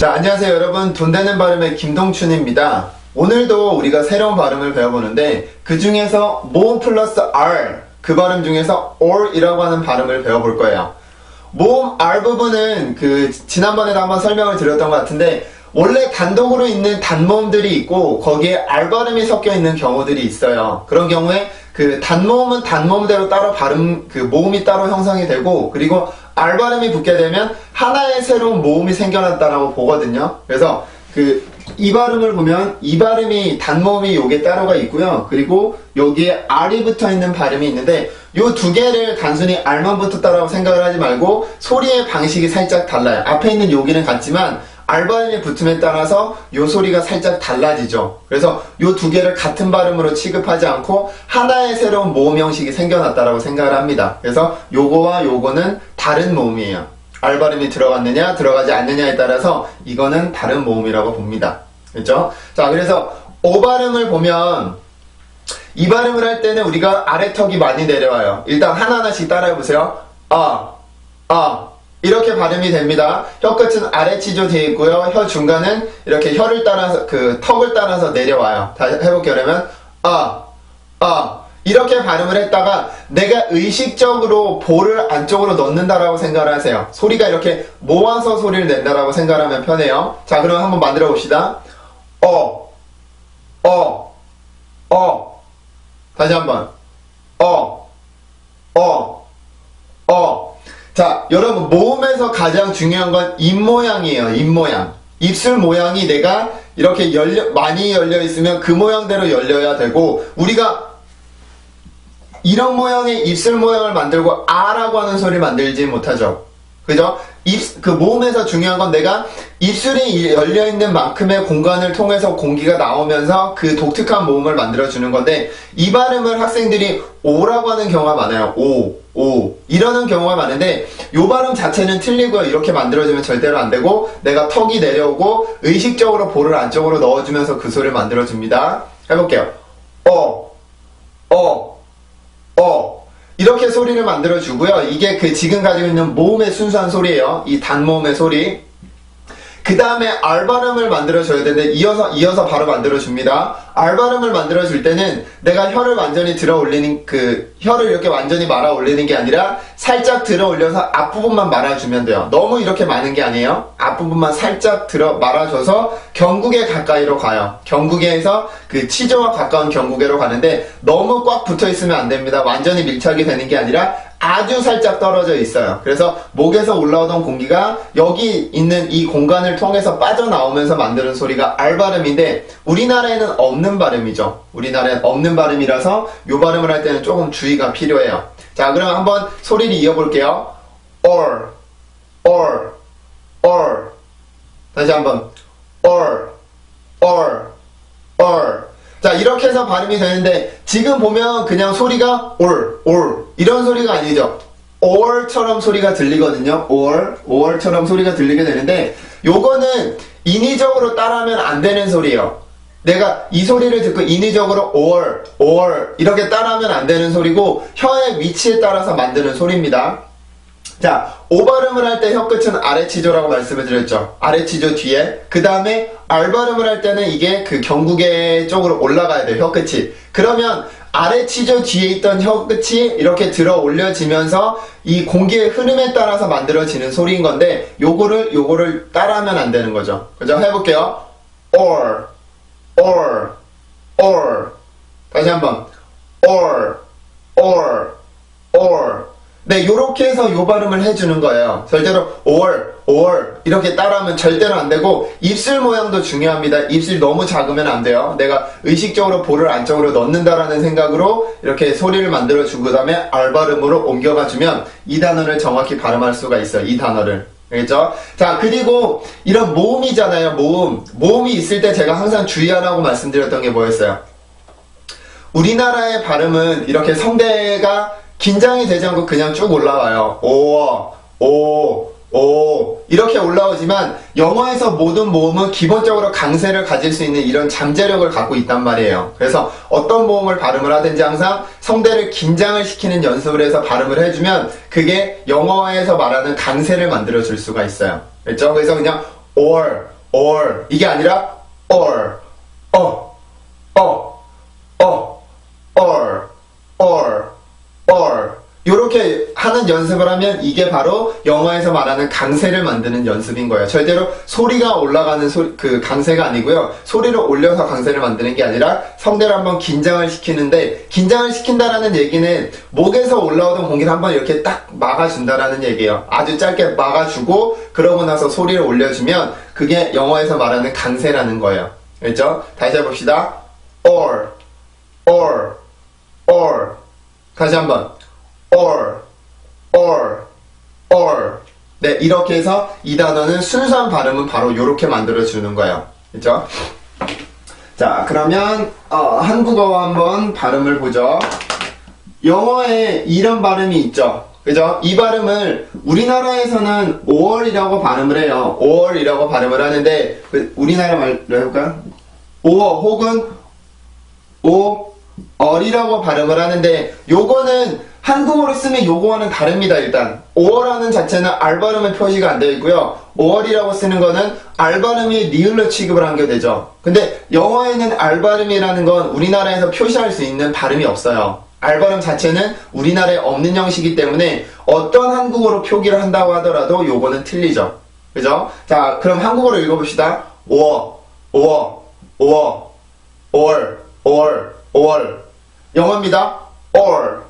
자, 안녕하세요 여러분. 돈 되는 발음의 김동춘입니다. 오늘도 우리가 새로운 발음을 배워보는데 그 중에서 모음 플러스 R, 그 발음 중에서 or이라고 하는 발음을 배워볼 거예요. 모음 R 부분은 지난번에도 한번 설명을 드렸던 것 같은데 원래 단독으로 있는 단모음들이 있고 거기에 R 발음이 섞여 있는 경우들이 있어요. 그런 경우에 단모음은 단모음대로 따로 모음이 따로 형성이 되고, 그리고 R 발음이 붙게 되면 하나의 새로운 모음이 생겨났다라고 보거든요. 그래서 이 발음을 보면 이 발음이 단모음이 요게 따로가 있고요. 그리고 여기에 R이 붙어 있는 발음이 있는데 요 두 개를 단순히 R만 붙었다라고 생각을 하지 말고 소리의 방식이 살짝 달라요. 앞에 있는 여기는 같지만 R 발음이 붙음에 따라서 요 소리가 살짝 달라지죠. 그래서 요 두 개를 같은 발음으로 취급하지 않고 하나의 새로운 모음 형식이 생겨났다라고 생각을 합니다. 그래서 요거와 요거는 다른 모음이에요. R 발음이 들어갔느냐 들어가지 않느냐에 따라서 이거는 다른 모음이라고 봅니다. 그렇죠? 자, 그래서 O 발음을 보면 이 발음을 할 때는 우리가 아래 턱이 많이 내려와요. 일단 하나하나씩 따라해보세요. 이렇게 발음이 됩니다. 혀 끝은 아래 치조 되어 있고요. 혀 중간은 이렇게 혀를 따라서 턱을 따라서 내려와요. 다시 해볼게요. 그러면 이렇게 발음을 했다가 내가 의식적으로 볼을 안쪽으로 넣는다라고 생각을 하세요. 소리가 이렇게 모아서 소리를 낸다라고 생각을 하면 편해요. 자, 그럼 한번 만들어 봅시다. 다시 한번. 자, 여러분, 모음에서 가장 중요한 건 입모양이에요. 입모양. 입술 모양이 내가 이렇게 많이 열려 있으면 그 모양대로 열려야 되고, 우리가 이런 모양의 입술 모양을 만들고 아라고 하는 소리를 만들지 못하죠. 그죠? 모음에서 중요한 건 내가 입술이 열려있는 만큼의 공간을 통해서 공기가 나오면서 그 독특한 모음을 만들어주는 건데, 이 발음을 학생들이 오라고 하는 경우가 많아요. 이러는 경우가 많은데 요 발음 자체는 틀리고요. 이렇게 만들어주면 절대로 안 되고, 내가 턱이 내려오고 의식적으로 볼을 안쪽으로 넣어주면서 그 소리를 만들어줍니다. 해볼게요. 이렇게 소리를 만들어주고요. 이게 지금 가지고 있는 모음의 순수한 소리예요. 이 단모음의 소리. 그 다음에 R 발음을 만들어줘야 되는데 이어서 바로 만들어줍니다. R 발음을 만들어줄 때는 내가 혀를 완전히 들어 올리는 혀를 이렇게 완전히 말아 올리는 게 아니라 살짝 들어 올려서 앞부분만 말아주면 돼요. 너무 이렇게 많은 게 아니에요. 앞부분만 살짝 들어 말아줘서 경국에 가까이로 가요. 경국에서 치조와 가까운 경국에로 가는데 너무 꽉 붙어 있으면 안 됩니다. 완전히 밀착이 되는 게 아니라 아주 살짝 떨어져 있어요. 그래서 목에서 올라오던 공기가 여기 있는 이 공간을 통해서 빠져나오면서 만드는 소리가 R 발음인데 우리나라에는 없는 발음이죠. 우리나라에는 없는 발음이라서 이 발음을 할 때는 조금 주의가 필요해요. 자, 그럼 한번 소리를 이어볼게요. or. 다시 한번. or. 자, 이렇게 해서 발음이 되는데 지금 보면 그냥 소리가 or 이런 소리가 아니죠. or처럼 소리가 들리거든요. or처럼 소리가 들리게 되는데 요거는 인위적으로 따라하면 안 되는 소리예요. 내가 이 소리를 듣고 인위적으로 or 이렇게 따라하면 안 되는 소리고 혀의 위치에 따라서 만드는 소리입니다. 자, O 발음을 할 때 혀 끝은 아래 치조라고 말씀을 드렸죠. 아래 치조 뒤에. 그 다음에 R 발음을 할 때는 이게 경국의 쪽으로 올라가야 돼요. 혀 끝이. 그러면 아래 치조 뒤에 있던 혀 끝이 이렇게 들어 올려지면서 이 공기의 흐름에 따라서 만들어지는 소리인 건데 요거를 따라하면 안 되는 거죠. 그죠? 해볼게요. or. 다시 한번. or. 네, 요렇게 해서 요 발음을 해주는 거예요. 절대로 or 이렇게 따라하면 절대로 안 되고, 입술 모양도 중요합니다. 입술이 너무 작으면 안 돼요. 내가 의식적으로 볼을 안쪽으로 넣는다라는 생각으로 이렇게 소리를 만들어주고 그 다음에 R 발음으로 옮겨가주면 이 단어를 정확히 발음할 수가 있어요. 이 단어를. 알겠죠? 자, 그리고 이런 모음이잖아요. 모음이 있을 때 제가 항상 주의하라고 말씀드렸던 게 뭐였어요? 우리나라의 발음은 이렇게 성대가 긴장이 되지 않고 그냥 쭉 올라와요. 이렇게 올라오지만 영어에서 모든 모음은 기본적으로 강세를 가질 수 있는 이런 잠재력을 갖고 있단 말이에요. 그래서 어떤 모음을 발음을 하든지 항상 성대를 긴장을 시키는 연습을 해서 발음을 해주면 그게 영어에서 말하는 강세를 만들어 줄 수가 있어요. 그렇죠? 그래서 그냥 or 이게 아니라 or 요렇게 하는 연습을 하면 이게 바로 영어에서 말하는 강세를 만드는 연습인 거예요. 절대로 소리가 올라가는 그 강세가 아니고요. 소리를 올려서 강세를 만드는 게 아니라 성대를 한번 긴장을 시키는데, 긴장을 시킨다라는 얘기는 목에서 올라오던 공기를 한번 이렇게 딱 막아준다라는 얘기예요. 아주 짧게 막아주고 그러고 나서 소리를 올려주면 그게 영어에서 말하는 강세라는 거예요. 그렇죠? 다시 해봅시다. or 다시 한번 or 네, 이렇게 해서 이 단어는 순수한 발음은 바로 이렇게 만들어주는 거예요. 그렇죠? 자, 그러면 한국어와 한번 발음을 보죠. 영어에 이런 발음이 있죠. 그죠? 이 발음을 우리나라에서는 or이라고 발음을 해요. or이라고 발음을 하는데 우리나라 말로 해볼까요? or 혹은 or이라고 발음을 하는데, 요거는 한국어로 쓰면 요거와는 다릅니다. 일단 or라는 자체는 R 발음의 표시가 안 되어 있고요. or이라고 쓰는 거는 R 발음이 리을로 취급을 한 게 되죠. 근데 영어에는 R 발음이라는 건 우리나라에서 표시할 수 있는 발음이 없어요. R 발음 자체는 우리나라에 없는 형식이기 때문에 어떤 한국어로 표기를 한다고 하더라도 요거는 틀리죠. 그죠? 자, 그럼 한국어로 읽어봅시다. or 영어입니다. or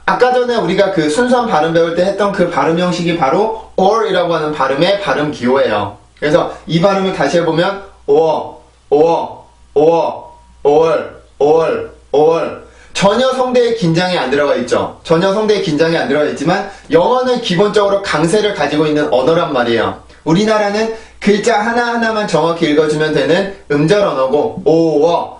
아까 전에 우리가 그 순수한 발음 배울 때 했던 그 발음 형식이 바로 or이라고 하는 발음의 발음 기호예요. 그래서 이 발음을 다시 해보면 or 전혀 성대에 긴장이 안 들어가 있죠. 전혀 성대에 긴장이 안 들어가 있지만 영어는 기본적으로 강세를 가지고 있는 언어란 말이에요. 우리나라는 글자 하나하나만 정확히 읽어주면 되는 음절 언어고 or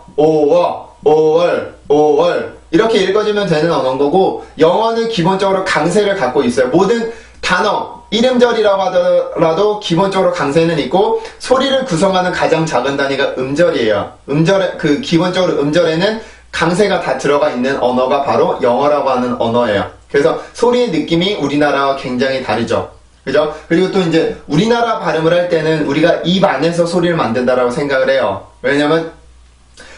이렇게 읽어주면 되는 언어인 거고, 영어는 기본적으로 강세를 갖고 있어요. 모든 단어, 이름절이라고 하더라도 기본적으로 강세는 있고, 소리를 구성하는 가장 작은 단위가 음절이에요. 기본적으로 음절에는 강세가 다 들어가 있는 언어가 바로 영어라고 하는 언어예요. 그래서 소리의 느낌이 우리나라와 굉장히 다르죠. 그죠? 그리고 또 이제 우리나라 발음을 할 때는 우리가 입 안에서 소리를 만든다라고 생각을 해요. 왜냐면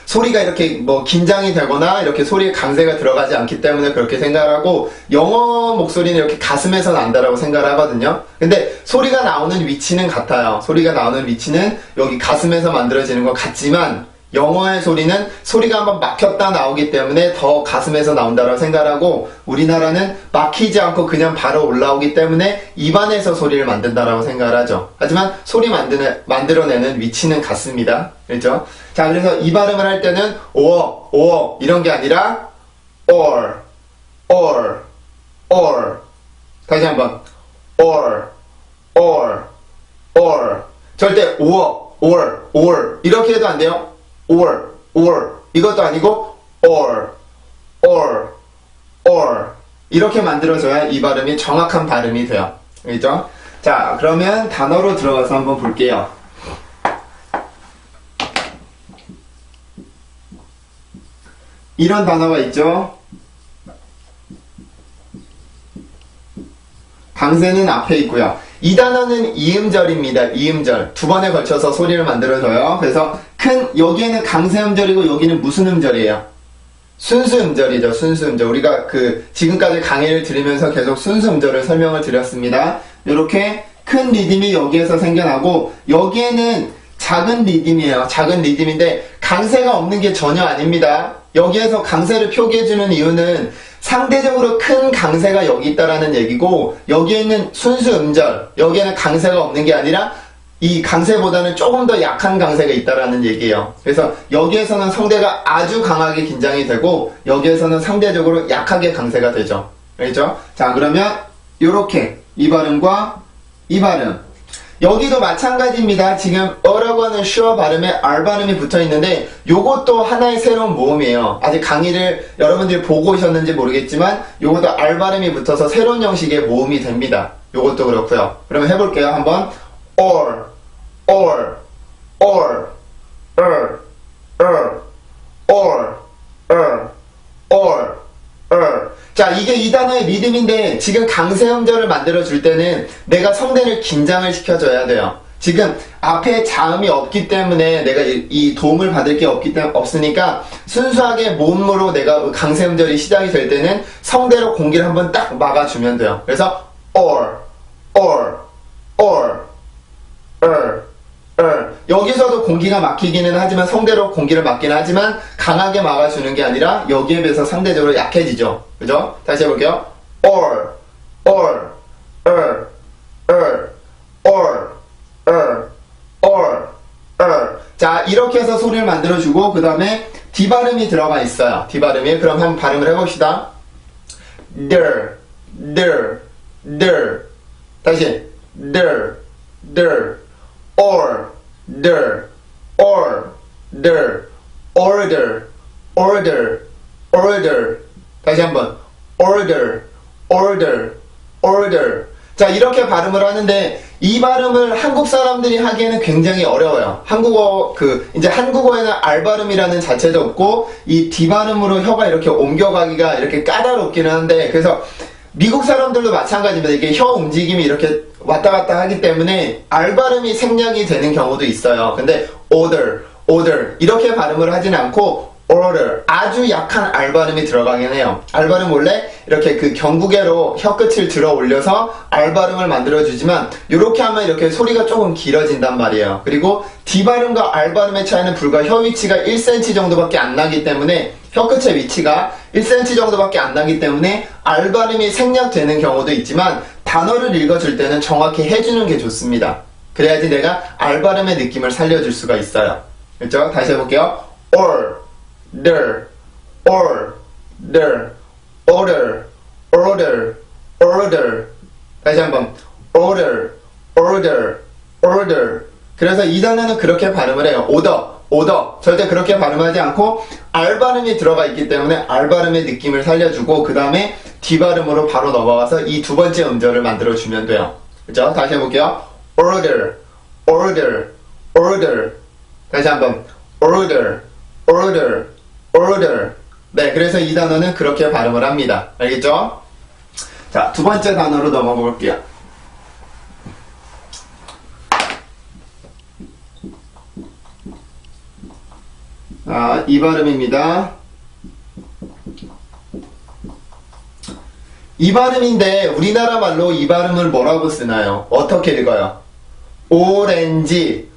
소리가 이렇게 뭐 긴장이 되거나 이렇게 소리에 강세가 들어가지 않기 때문에 그렇게 생각을 하고, 영어 목소리는 이렇게 가슴에서 난다라고 생각을 하거든요. 근데 소리가 나오는 위치는 같아요. 소리가 나오는 위치는 여기 가슴에서 만들어지는 것 같지만, 영어의 소리는 소리가 한번 막혔다 나오기 때문에 더 가슴에서 나온다라고 생각하고, 우리나라는 막히지 않고 그냥 바로 올라오기 때문에 입안에서 소리를 만든다라고 생각을 하죠. 하지만 소리 만들어내는 위치는 같습니다. 그렇죠? 자, 그래서 이 발음을 할 때는 or 이런 게 아니라 or 다시 한번 or 절대 or 이렇게 해도 안 돼요. or 이것도 아니고 or 이렇게 만들어줘야 이 발음이 정확한 발음이 돼요. 그렇죠? 자, 그러면 단어로 들어가서 한번 볼게요. 이런 단어가 있죠. 강세는 앞에 있고요. 이 단어는 이음절입니다. 이음절. 두 번에 걸쳐서 소리를 만들어줘요. 그래서 여기에는 강세 음절이고 여기는 무슨 음절이에요? 순수 음절이죠. 순수 음절. 우리가 지금까지 강의를 들으면서 계속 순수 음절을 설명을 드렸습니다. 이렇게 큰 리듬이 여기에서 생겨나고, 여기에는 작은 리듬이에요. 작은 리듬인데 강세가 없는 게 전혀 아닙니다. 여기에서 강세를 표기해주는 이유는 상대적으로 큰 강세가 여기 있다라는 얘기고, 여기에는 순수 음절, 여기에는 강세가 없는 게 아니라 이 강세보다는 조금 더 약한 강세가 있다라는 얘기예요. 그래서 여기에서는 성대가 아주 강하게 긴장이 되고, 여기에서는 상대적으로 약하게 강세가 되죠. 알겠죠? 자, 그러면 요렇게 이 발음과 이 발음, 여기도 마찬가지입니다. 지금 어라고 하는 슈어 발음에 R 발음이 붙어 있는데, 요것도 하나의 새로운 모음이에요. 아직 강의를 여러분들이 보고 오셨는지 모르겠지만 요것도 R 발음이 붙어서 새로운 형식의 모음이 됩니다. 요것도 그렇고요. 그러면 해볼게요. 한번 or 자, 이게 이 단어의 리듬인데 지금 강세음절을 만들어줄 때는 내가 성대를 긴장을 시켜줘야 돼요. 지금 앞에 자음이 없기 때문에 내가 이 도움을 받을 게 없으니까 순수하게 몸으로 내가 강세음절이 시작이 될 때는 성대로 공기를 한번 딱 막아주면 돼요. 그래서 or, 여기서도 공기가 막히기는 하지만 성대로 공기를 막기는 하지만 강하게 막아주는 게 아니라 여기에 비해서 상대적으로 약해지죠. 그죠? 다시 해볼게요. or. 자, 이렇게 해서 소리를 만들어주고 그 다음에 D 발음이 들어가 있어요. D 발음이. 그럼 한번 발음을 해봅시다. der. 다시 der. order. 다시 한번 order. 자, 이렇게 발음을 하는데 이 발음을 한국 사람들이 하기에는 굉장히 어려워요. 이제 한국어에는 R 발음이라는 자체도 없고 이 D 발음으로 혀가 이렇게 옮겨가기가 이렇게 까다롭기는 한데, 그래서 미국 사람들도 마찬가지입니다. 이게 혀 움직임이 이렇게 왔다 갔다 하기 때문에 R 발음이 생략이 되는 경우도 있어요. 근데 order 이렇게 발음을 하진 않고 order, 아주 약한 R 발음이 들어가긴 해요. R 발음 원래 이렇게 그 경구개로 혀 끝을 들어 올려서 R 발음을 만들어주지만 이렇게 하면 이렇게 소리가 조금 길어진단 말이에요. 그리고 D 발음과 R 발음의 차이는 불과 혀 위치가 1cm 정도밖에 안 나기 때문에, 혀 끝의 위치가 1cm 정도밖에 안 나기 때문에 R 발음이 생략되는 경우도 있지만 단어를 읽어줄 때는 정확히 해주는 게 좋습니다. 그래야지 내가 R 발음의 느낌을 살려줄 수가 있어요. 그렇죠? 다시 해볼게요. order. 다시 한번 order. 그래서 이 단어는 그렇게 발음을 해요. order. 절대 그렇게 발음하지 않고 R 발음이 들어가 있기 때문에 R 발음의 느낌을 살려주고 그 다음에 D 발음으로 바로 넘어가서 이 두 번째 음절을 만들어주면 돼요. 그죠? 다시 해볼게요. order. 다시 한번 order. 네, 그래서 이 단어는 그렇게 발음을 합니다. 알겠죠? 자, 두 번째 단어로 넘어가 볼게요. 이 발음입니다. 이 발음인데 우리나라 말로 이 발음을 뭐라고 쓰나요? 어떻게 읽어요? 오렌지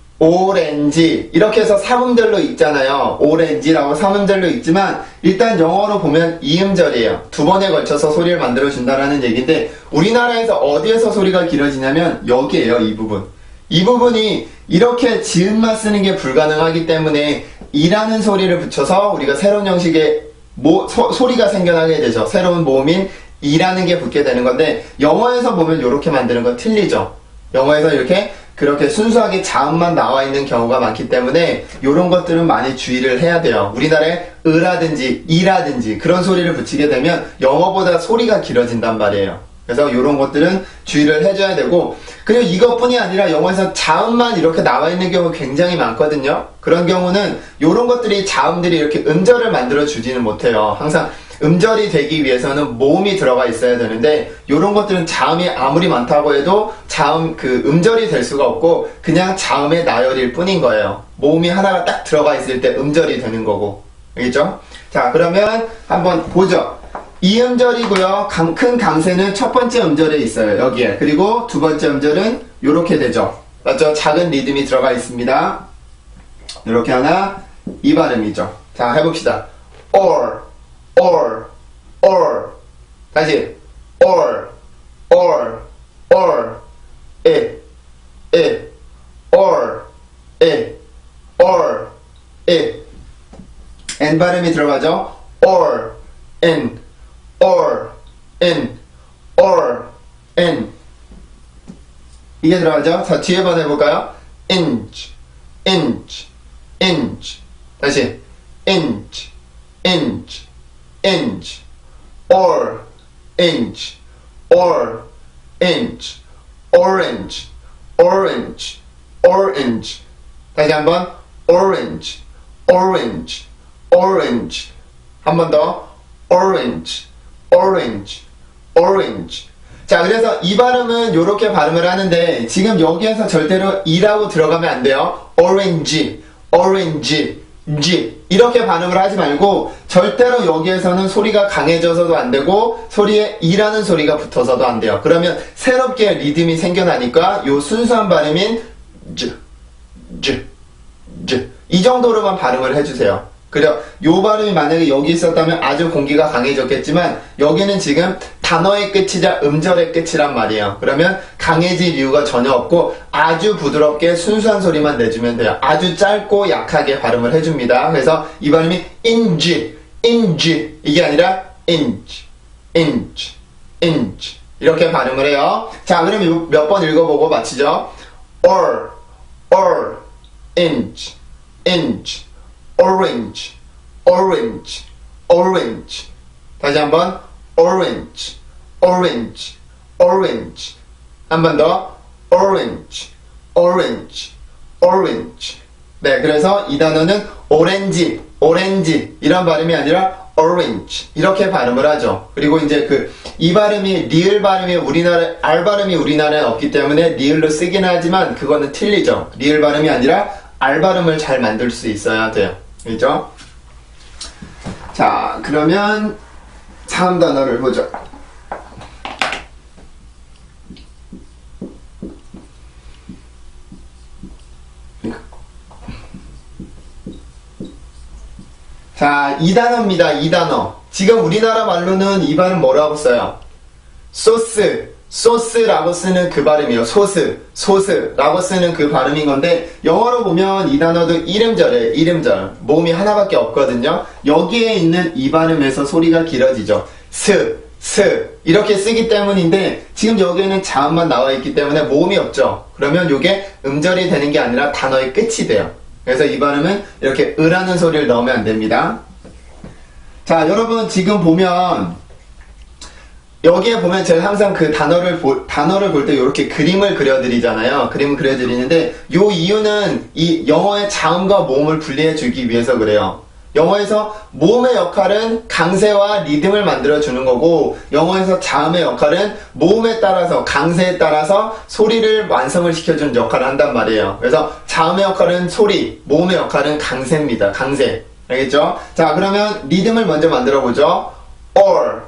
이렇게 해서 삼음절로 읽잖아요. 오렌지라고 삼음절로 읽지만 일단 영어로 보면 이음절이에요. 두 번에 걸쳐서 소리를 만들어준다라는 얘기인데 우리나라에서 어디에서 소리가 길어지냐면 여기에요. 이 부분. 이 부분이 이렇게 지음만 쓰는 게 불가능하기 때문에 이라는 소리를 붙여서 우리가 새로운 형식의 소리가 생겨나게 되죠. 새로운 모음인 이라는 게 붙게 되는 건데 영어에서 보면 이렇게 만드는 건 틀리죠. 영어에서 그렇게 순수하게 자음만 나와 있는 경우가 많기 때문에 이런 것들은 많이 주의를 해야 돼요. 우리나라에 으라든지 이라든지 그런 소리를 붙이게 되면 영어보다 소리가 길어진단 말이에요. 그래서 이런 것들은 주의를 해줘야 되고, 그리고 이것뿐이 아니라 영어에서 자음만 이렇게 나와 있는 경우가 굉장히 많거든요. 그런 경우는 이런 것들이 자음들이 이렇게 음절을 만들어 주지는 못해요. 항상 음절이 되기 위해서는 모음이 들어가 있어야 되는데 이런 것들은 자음이 아무리 많다고 해도 음절이 될 수가 없고 그냥 자음의 나열일 뿐인 거예요. 모음이 하나가 딱 들어가 있을 때 음절이 되는 거고. 알겠죠? 자, 그러면 한번 보죠. 이 음절이고요. 큰 강세는 첫 번째 음절에 있어요. 여기에. 그리고 두 번째 음절은 이렇게 되죠. 맞죠? 작은 리듬이 들어가 있습니다. 이렇게 하나, 이 발음이죠. 자, 해봅시다. or. 다시 or. N 발음이 들어가죠. N. 이게 들어가죠. 자, 뒤에 한번 해볼까요? inch. 다시 inch. orange. 다시 한번 orange. 한 번 더 orange. orange, orange. 자, 그래서 이 발음은 이렇게 발음을 하는데 지금 여기에서 절대로 이라고 들어가면 안 돼요. orange, orange, G 이렇게 발음을 하지 말고 절대로 여기에서는 소리가 강해져서도 안 되고 소리에 이라는 소리가 붙어서도 안 돼요. 그러면 새롭게 리듬이 생겨나니까 요 순수한 발음인 G, G, G 이 정도로만 발음을 해주세요. 그래요. 요 발음이 만약에 여기 있었다면 아주 공기가 강해졌겠지만 여기는 지금 단어의 끝이자 음절의 끝이란 말이에요. 그러면 강해질 이유가 전혀 없고 아주 부드럽게 순수한 소리만 내주면 돼요. 아주 짧고 약하게 발음을 해줍니다. 그래서 이 발음이 inch, inch 이게 아니라 inch, inch, inch 이렇게 발음을 해요. 자, 그럼 몇 번 읽어보고 마치죠. or, inch, inch orange, orange, orange. 다시 한번 orange, orange, orange. 한 번 더 orange, orange, orange. 네, 그래서 이 단어는 오렌지, 오렌지 이런 발음이 아니라 orange 이렇게 발음을 하죠. 그리고 이제 이 발음이 리을 발음이 R 발음이 우리나라에 없기 때문에 리을로 쓰긴 하지만 그거는 틀리죠. 리을 발음이 아니라 R 발음을 잘 만들 수 있어야 돼요. 그죠? 자, 그러면 다음 단어를 보죠. 자, 이 단어입니다. 이 단어. 지금 우리나라 말로는 이 발음 뭐라고 써요? 소스. 소스라고 쓰는 그 발음이요. 소스라고 쓰는 그 발음인 건데 영어로 보면 이 단어도 이름절이에요. 이름절. 모음이 하나밖에 없거든요. 여기에 있는 이 발음에서 소리가 길어지죠. 스 이렇게 쓰기 때문인데 지금 여기에는 자음만 나와 있기 때문에 모음이 없죠. 그러면 이게 음절이 되는 게 아니라 단어의 끝이 돼요. 그래서 이 발음은 이렇게 으라는 소리를 넣으면 안 됩니다. 자, 여러분 지금 보면 여기에 보면 제가 항상 그 단어를 볼 때 이렇게 그림을 그려드리잖아요. 그림을 그려드리는데 요 이유는 이 영어의 자음과 모음을 분리해 주기 위해서 그래요. 영어에서 모음의 역할은 강세와 리듬을 만들어 주는 거고 영어에서 자음의 역할은 모음에 따라서 강세에 따라서 소리를 완성을 시켜주는 역할을 한단 말이에요. 그래서 자음의 역할은 소리, 모음의 역할은 강세입니다. 강세. 알겠죠? 자, 그러면 리듬을 먼저 만들어 보죠. or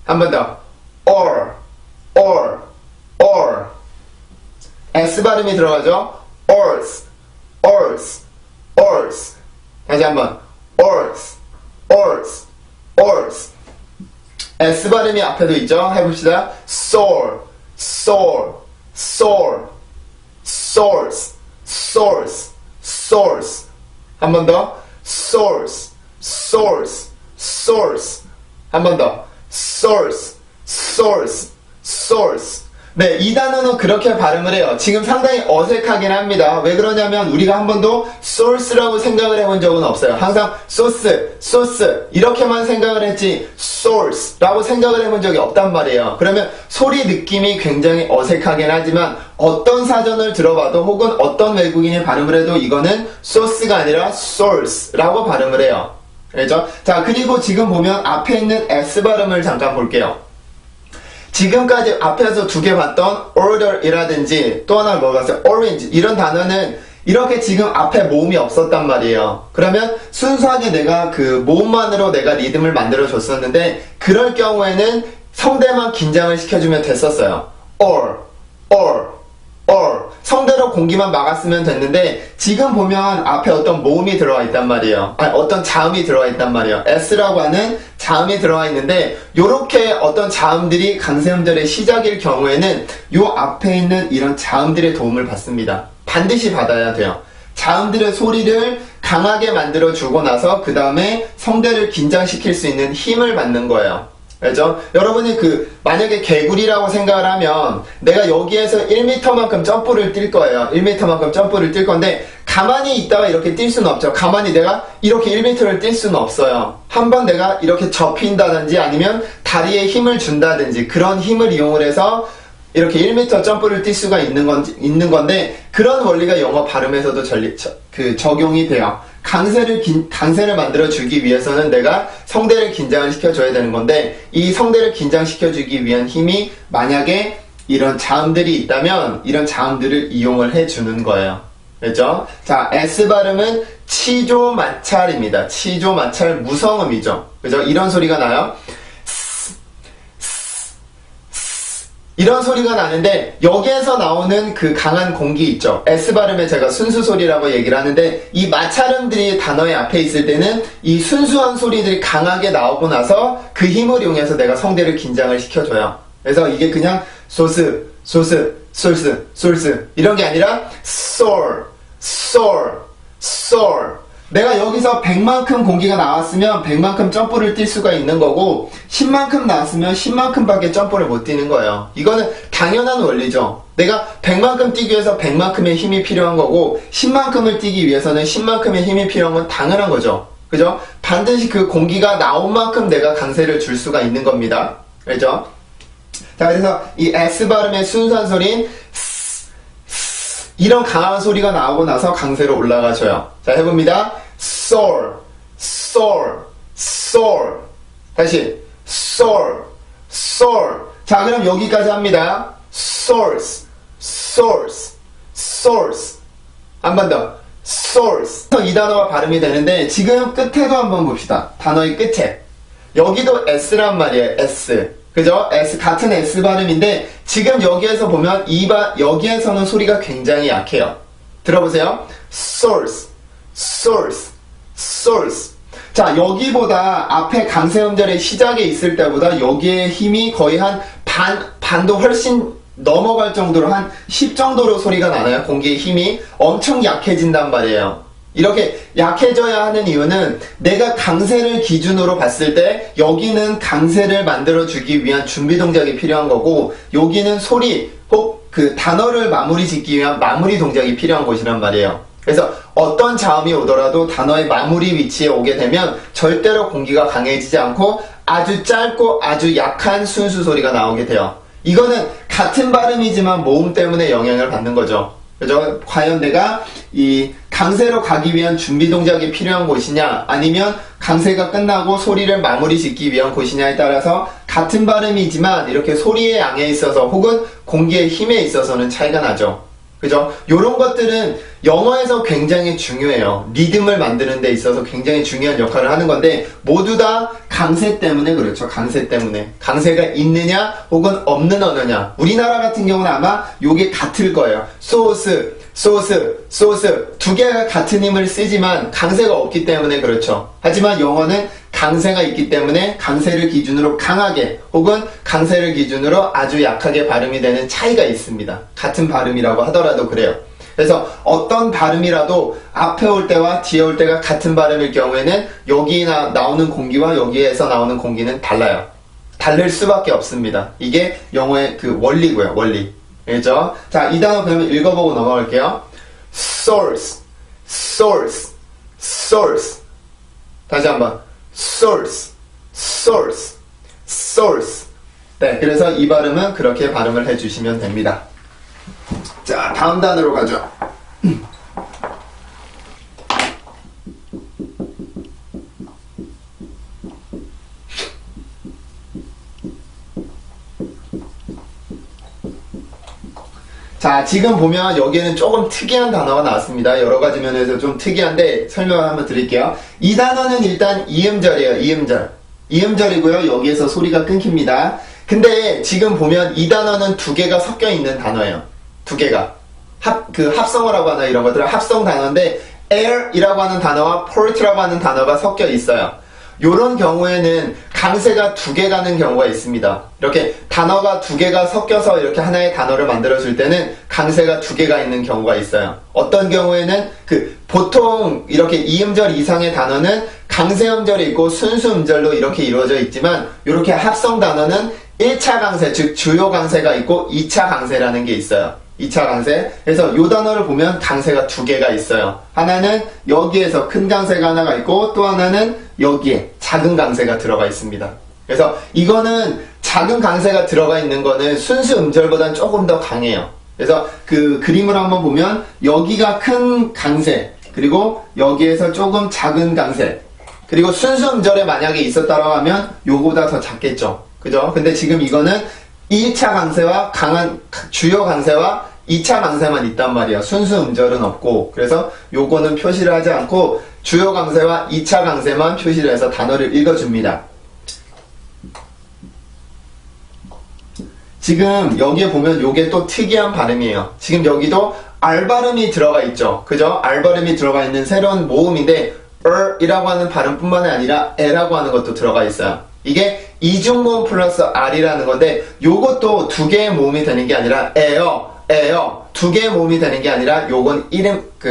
한 번 더 or S 발음이 들어가죠. ors 다시 한번 ors S 발음이 앞에도 있죠. 해봅시다. source 한 번 더 source 한 번 더 source 네, 이 단어는 그렇게 발음을 해요. 지금 상당히 어색하긴 합니다. 왜 그러냐면 우리가 한 번도 source라고 생각을 해본 적은 없어요. 항상 source 이렇게만 생각을 했지 source라고 생각을 해본 적이 없단 말이에요. 그러면 소리 느낌이 굉장히 어색하긴 하지만 어떤 사전을 들어봐도 혹은 어떤 외국인이 발음을 해도 이거는 source가 아니라 source라고 발음을 해요. 그렇죠? 자, 그리고 지금 보면 앞에 있는 S 발음을 잠깐 볼게요. 지금까지 앞에서 두 개 봤던 order이라든지 또 하나 뭐 봤어요? orange 이런 단어는 이렇게 지금 앞에 모음이 없었단 말이에요. 그러면 순수하게 내가 그 모음만으로 내가 리듬을 만들어 줬었는데 그럴 경우에는 성대만 긴장을 시켜주면 됐었어요. or 성대로 공기만 막았으면 됐는데 지금 보면 앞에 어떤 모음이 들어와 있단 말이에요. 아니, 어떤 자음이 들어와 있단 말이에요. S라고 하는 자음이 들어와 있는데 요렇게 어떤 자음들이 강세음절의 시작일 경우에는 요 앞에 있는 이런 자음들의 도움을 받습니다. 반드시 받아야 돼요. 자음들의 소리를 강하게 만들어 주고 나서 그 다음에 성대를 긴장시킬 수 있는 힘을 받는 거예요. 알죠? 여러분이 만약에 개구리라고 생각을 하면 내가 여기에서 1m만큼 점프를 뛸 거예요. 1m만큼 점프를 뛸 건데 가만히 있다가 이렇게 뛸 수는 없죠. 가만히 내가 이렇게 1m를 뛸 수는 없어요. 한번 내가 이렇게 접힌다든지 아니면 다리에 힘을 준다든지 그런 힘을 이용을 해서 이렇게 1m 점프를 뛸 수가 있는 건데, 그런 원리가 영어 발음에서도 적용이 돼요. 강세를 만들어주기 위해서는 내가 성대를 긴장을 시켜줘야 되는 건데, 이 성대를 긴장시켜주기 위한 힘이 만약에 이런 자음들이 있다면, 이런 자음들을 이용을 해주는 거예요. 그렇죠? 자, S 발음은 치조마찰입니다. 치조마찰 무성음이죠. 그죠? 이런 소리가 나요. 이런 소리가 나는데 여기에서 나오는 그 강한 공기 있죠. S 발음에 제가 순수 소리라고 얘기를 하는데 이 마찰음들이 단어의 앞에 있을 때는 이 순수한 소리들이 강하게 나오고 나서 그 힘을 이용해서 내가 성대를 긴장을 시켜줘요. 그래서 이게 그냥 소스, 솔스 이런 게 아니라 솔, 내가 여기서 100만큼 공기가 나왔으면 100만큼 점프를 뛸 수가 있는 거고 10만큼 나왔으면 10만큼 밖에 점프를 못 뛰는 거예요. 이거는 당연한 원리죠. 내가 100만큼 뛰기 위해서 100만큼의 힘이 필요한 거고 10만큼을 뛰기 위해서는 10만큼의 힘이 필요한 건 당연한 거죠. 그죠? 반드시 그 공기가 나온 만큼 내가 강세를 줄 수가 있는 겁니다. 그죠? 자, 그래서 이 S 발음의 순수한 소리인 이런 강한 소리가 나오고 나서 강세로 올라가줘요. 자, 해봅니다. soar. 다시 soar. 자, 그럼 여기까지 합니다. source. 한 번 더. source. 이 단어가 발음이 되는데 지금 끝에도 한번 봅시다. 단어의 끝에. 여기도 S란 말이에요. S. 그죠? S, 같은 S 발음인데, 지금 여기에서 보면, 여기에서는 소리가 굉장히 약해요. 들어보세요. source. 자, 여기보다 앞에 강세음절의 시작에 있을 때보다 여기에 힘이 거의 한 반도 훨씬 넘어갈 정도로 한 10 정도로 소리가 나나요? 공기의 힘이 엄청 약해진단 말이에요. 이렇게 약해져야 하는 이유는 내가 강세를 기준으로 봤을 때 여기는 강세를 만들어주기 위한 준비 동작이 필요한 거고 여기는 소리 혹 그 단어를 마무리 짓기 위한 마무리 동작이 필요한 곳이란 말이에요. 그래서 어떤 자음이 오더라도 단어의 마무리 위치에 오게 되면 절대로 공기가 강해지지 않고 아주 짧고 아주 약한 순수 소리가 나오게 돼요. 이거는 같은 발음이지만 모음 때문에 영향을 받는 거죠. 그죠? 과연 내가 이 강세로 가기 위한 준비 동작이 필요한 곳이냐 아니면 강세가 끝나고 소리를 마무리 짓기 위한 곳이냐에 따라서 같은 발음이지만 이렇게 소리의 양에 있어서 혹은 공기의 힘에 있어서는 차이가 나죠. 그죠? 요런 것들은 영어에서 굉장히 중요해요. 리듬을 만드는 데 있어서 굉장히 중요한 역할을 하는 건데 모두 다 강세 때문에 그렇죠. 강세 때문에. 강세가 있느냐 혹은 없는 언어냐. 우리나라 같은 경우는 아마 요게 같을 거예요. 소스 두 개가 같은 힘을 쓰지만 강세가 없기 때문에 그렇죠. 하지만 영어는 강세가 있기 때문에 강세를 기준으로 강하게 혹은 강세를 기준으로 아주 약하게 발음이 되는 차이가 있습니다. 같은 발음이라고 하더라도 그래요. 그래서 어떤 발음이라도 앞에 올 때와 뒤에 올 때가 같은 발음일 경우에는 여기 나오는 공기와 여기에서 나오는 공기는 달라요. 다를 수밖에 없습니다. 이게 영어의 그 원리고요. 원리. 알죠? 자, 이 단어 그러면 읽어보고 넘어갈게요. source. 다시 한번. source. 네, 그래서 이 발음은 그렇게 발음을 해주시면 됩니다. 자, 다음 단어로 가죠. 자, 지금 보면 여기에는 조금 특이한 단어가 나왔습니다. 여러 가지 면에서 좀 특이한데 설명을 한번 드릴게요. 이 단어는 일단 이음절이에요. 이음절이고요. 여기에서 소리가 끊깁니다. 근데 지금 보면 이 단어는 두 개가 섞여 있는 단어예요. 두 개가. 합성어라고 하나 이런 것들은 합성 단어인데 air이라고 하는 단어와 port라고 하는 단어가 섞여 있어요. 요런 경우에는 강세가 두 개 가는 경우가 있습니다. 이렇게 단어가 두 개가 섞여서 이렇게 하나의 단어를 만들어줄 때는 강세가 두 개가 있는 경우가 있어요. 어떤 경우에는 보통 이렇게 이음절 이상의 단어는 강세음절이 있고 순수음절로 이렇게 이루어져 있지만 이렇게 합성 단어는 1차 강세, 즉 주요 강세가 있고 2차 강세라는 게 있어요. 2차 강세. 그래서 이 단어를 보면 강세가 두 개가 있어요. 하나는 여기에서 큰 강세가 하나가 있고 또 하나는 여기에 작은 강세가 들어가 있습니다. 그래서 이거는 작은 강세가 들어가 있는 거는 순수 음절보다는 조금 더 강해요. 그래서 그 그림을 한번 보면 여기가 큰 강세, 그리고 여기에서 조금 작은 강세, 그리고 순수 음절에 만약에 있었다고 하면 요거보다 더 작겠죠. 그죠? 근데 지금 이거는 1차 강세와 강한 주요 강세와 2차 강세만 있단 말이야. 순수 음절은 없고. 그래서 요거는 표시를 하지 않고 주요 강세와 2차 강세만 표시를 해서 단어를 읽어줍니다. 지금 여기에 보면 요게 또 특이한 발음이에요. 지금 여기도 R 발음이 들어가 있죠. 그죠? R 발음이 들어가 있는 새로운 모음인데 이라고 하는 발음뿐만 아니라 에라고 하는 것도 들어가 있어요. 이게 이중모음 플러스 R이라는 건데 요것도 두 개의 모음이 되는 게 아니라 에요 두 개의 모음이 되는 게 아니라 요건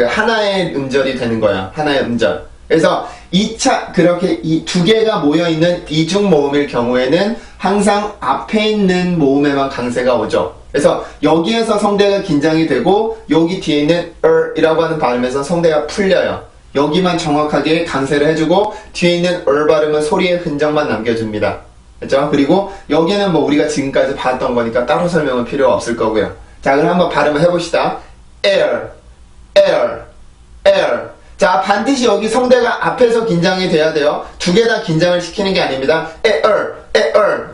하나의 음절이 되는 거야. 하나의 음절. 그래서 2차 그렇게 이 두 개가 모여있는 이중모음일 경우에는 항상 앞에 있는 모음에만 강세가 오죠. 그래서 여기에서 성대가 긴장이 되고 여기 뒤에 있는 이라고 하는 발음에서 성대가 풀려요. 여기만 정확하게 강세를 해주고 뒤에 있는 발음은 소리의 흔적만 남겨줍니다. 그렇죠? 그리고 여기는 뭐 우리가 지금까지 봤던 거니까 따로 설명은 필요가 없을 거고요. 자, 그럼 한번 발음을 해봅시다. air. 자, 반드시 여기 성대가 앞에서 긴장이 돼야 돼요. 두 개 다 긴장을 시키는 게 아닙니다. air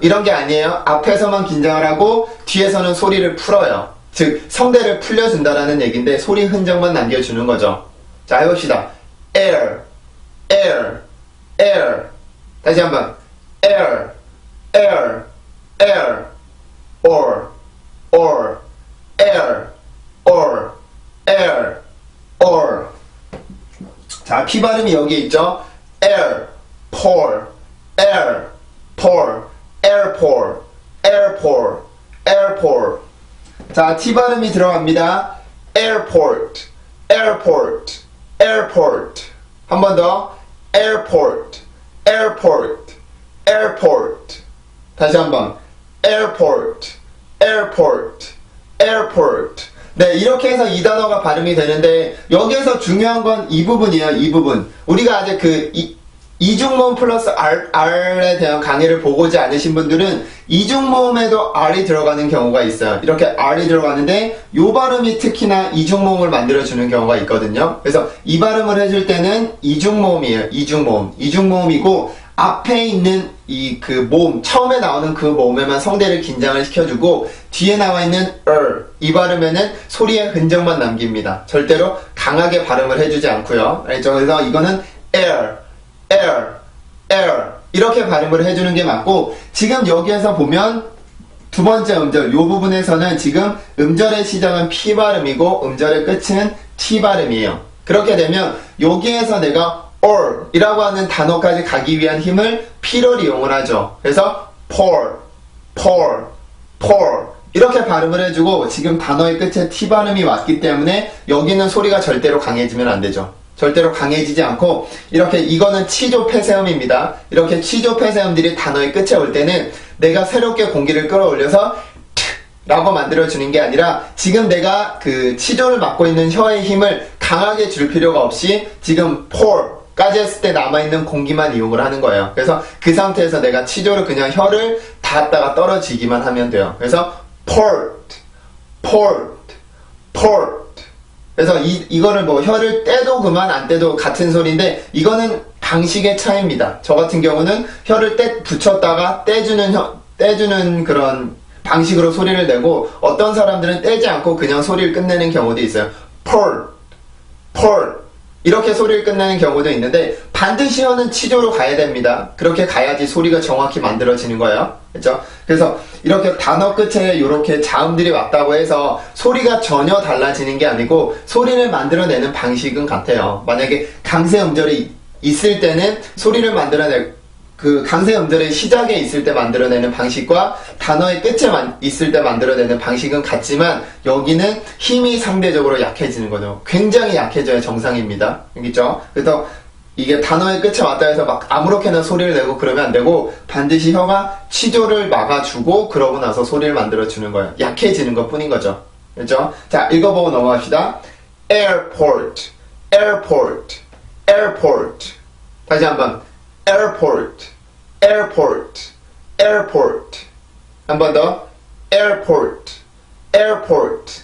이런 게 아니에요. 앞에서만 긴장을 하고 뒤에서는 소리를 풀어요. 즉 성대를 풀려준다라는 얘기인데 소리 흔적만 남겨주는 거죠. 자, 해봅시다. air. 다시 한번 air. or air. 자, P 발음이 여기 있죠. airport. 자, T 발음이 들어갑니다. airport. 한 번 더. airport. 다시 한 번. airport. 네, 이렇게 해서 이 단어가 발음이 되는데 여기에서 중요한 건 이 부분이에요. 이 부분. 우리가 아직 이중모음 플러스 R에 대한 강의를 보고지 않으신 분들은 이중모음에도 R이 들어가는 경우가 있어요. 이렇게 R이 들어가는데 이 발음이 특히나 이중모음을 만들어주는 경우가 있거든요. 그래서 이 발음을 해줄 때는 이중모음이에요. 이중모음이고 앞에 있는 모음, 처음에 나오는 그 모음에만 성대를 긴장을 시켜주고 뒤에 나와 있는 이 발음에는 소리의 흔적만 남깁니다. 절대로 강하게 발음을 해주지 않고요. 알죠? 그래서 이거는 air 이렇게 발음을 해주는 게 맞고 지금 여기에서 보면 두 번째 음절, 요 부분에서는 지금 음절의 시작은 P 발음이고 음절의 끝은 T 발음이에요. 그렇게 되면 여기에서 내가 or 이라고 하는 단어까지 가기 위한 힘을 P를 이용을 하죠. 그래서 pour 이렇게 발음을 해주고 지금 단어의 끝에 T 발음이 왔기 때문에 여기는 소리가 절대로 강해지면 안 되죠. 절대로 강해지지 않고 이렇게 이거는 치조 폐쇄음입니다. 이렇게 치조 폐쇄음들이 단어의 끝에 올 때는 내가 새롭게 공기를 끌어올려서 라고 만들어주는 게 아니라 지금 내가 그 치조를 맡고 있는 혀의 힘을 강하게 줄 필요가 없이 지금 pour 까지 했을 때 남아있는 공기만 이용을 하는 거예요. 그래서 그 상태에서 내가 치조를 그냥 혀를 닿았다가 떨어지기만 하면 돼요. 그래서 port 그래서 이거를 뭐 혀를 떼도 그만 안 떼도 같은 소리인데 이거는 방식의 차이입니다. 저 같은 경우는 혀를 붙였다가 떼주는 그런 방식으로 소리를 내고 어떤 사람들은 떼지 않고 그냥 소리를 끝내는 경우도 있어요. port 이렇게 소리를 끝내는 경우도 있는데 반드시 혀는 치조로 가야 됩니다. 그렇게 가야지 소리가 정확히 만들어지는 거예요. 그렇죠? 그래서 이렇게 단어 끝에 이렇게 자음들이 왔다고 해서 소리가 전혀 달라지는 게 아니고 소리를 만들어내는 방식은 같아요. 만약에 강세 음절이 있을 때는 소리를 그 강세 음절의 시작에 있을 때 만들어내는 방식과 단어의 끝에 있을 때 만들어내는 방식은 같지만 여기는 힘이 상대적으로 약해지는 거죠. 굉장히 약해져야 정상입니다. 알겠죠? 그래서 이게 단어의 끝에 왔다 해서 막 아무렇게나 소리를 내고 그러면 안 되고 반드시 혀가 치조를 막아주고 그러고 나서 소리를 만들어주는 거예요. 약해지는 것 뿐인 거죠. 그렇죠? 자, 읽어보고 넘어갑시다. airport 다시 한번 airport 한 번 더. airport, airport,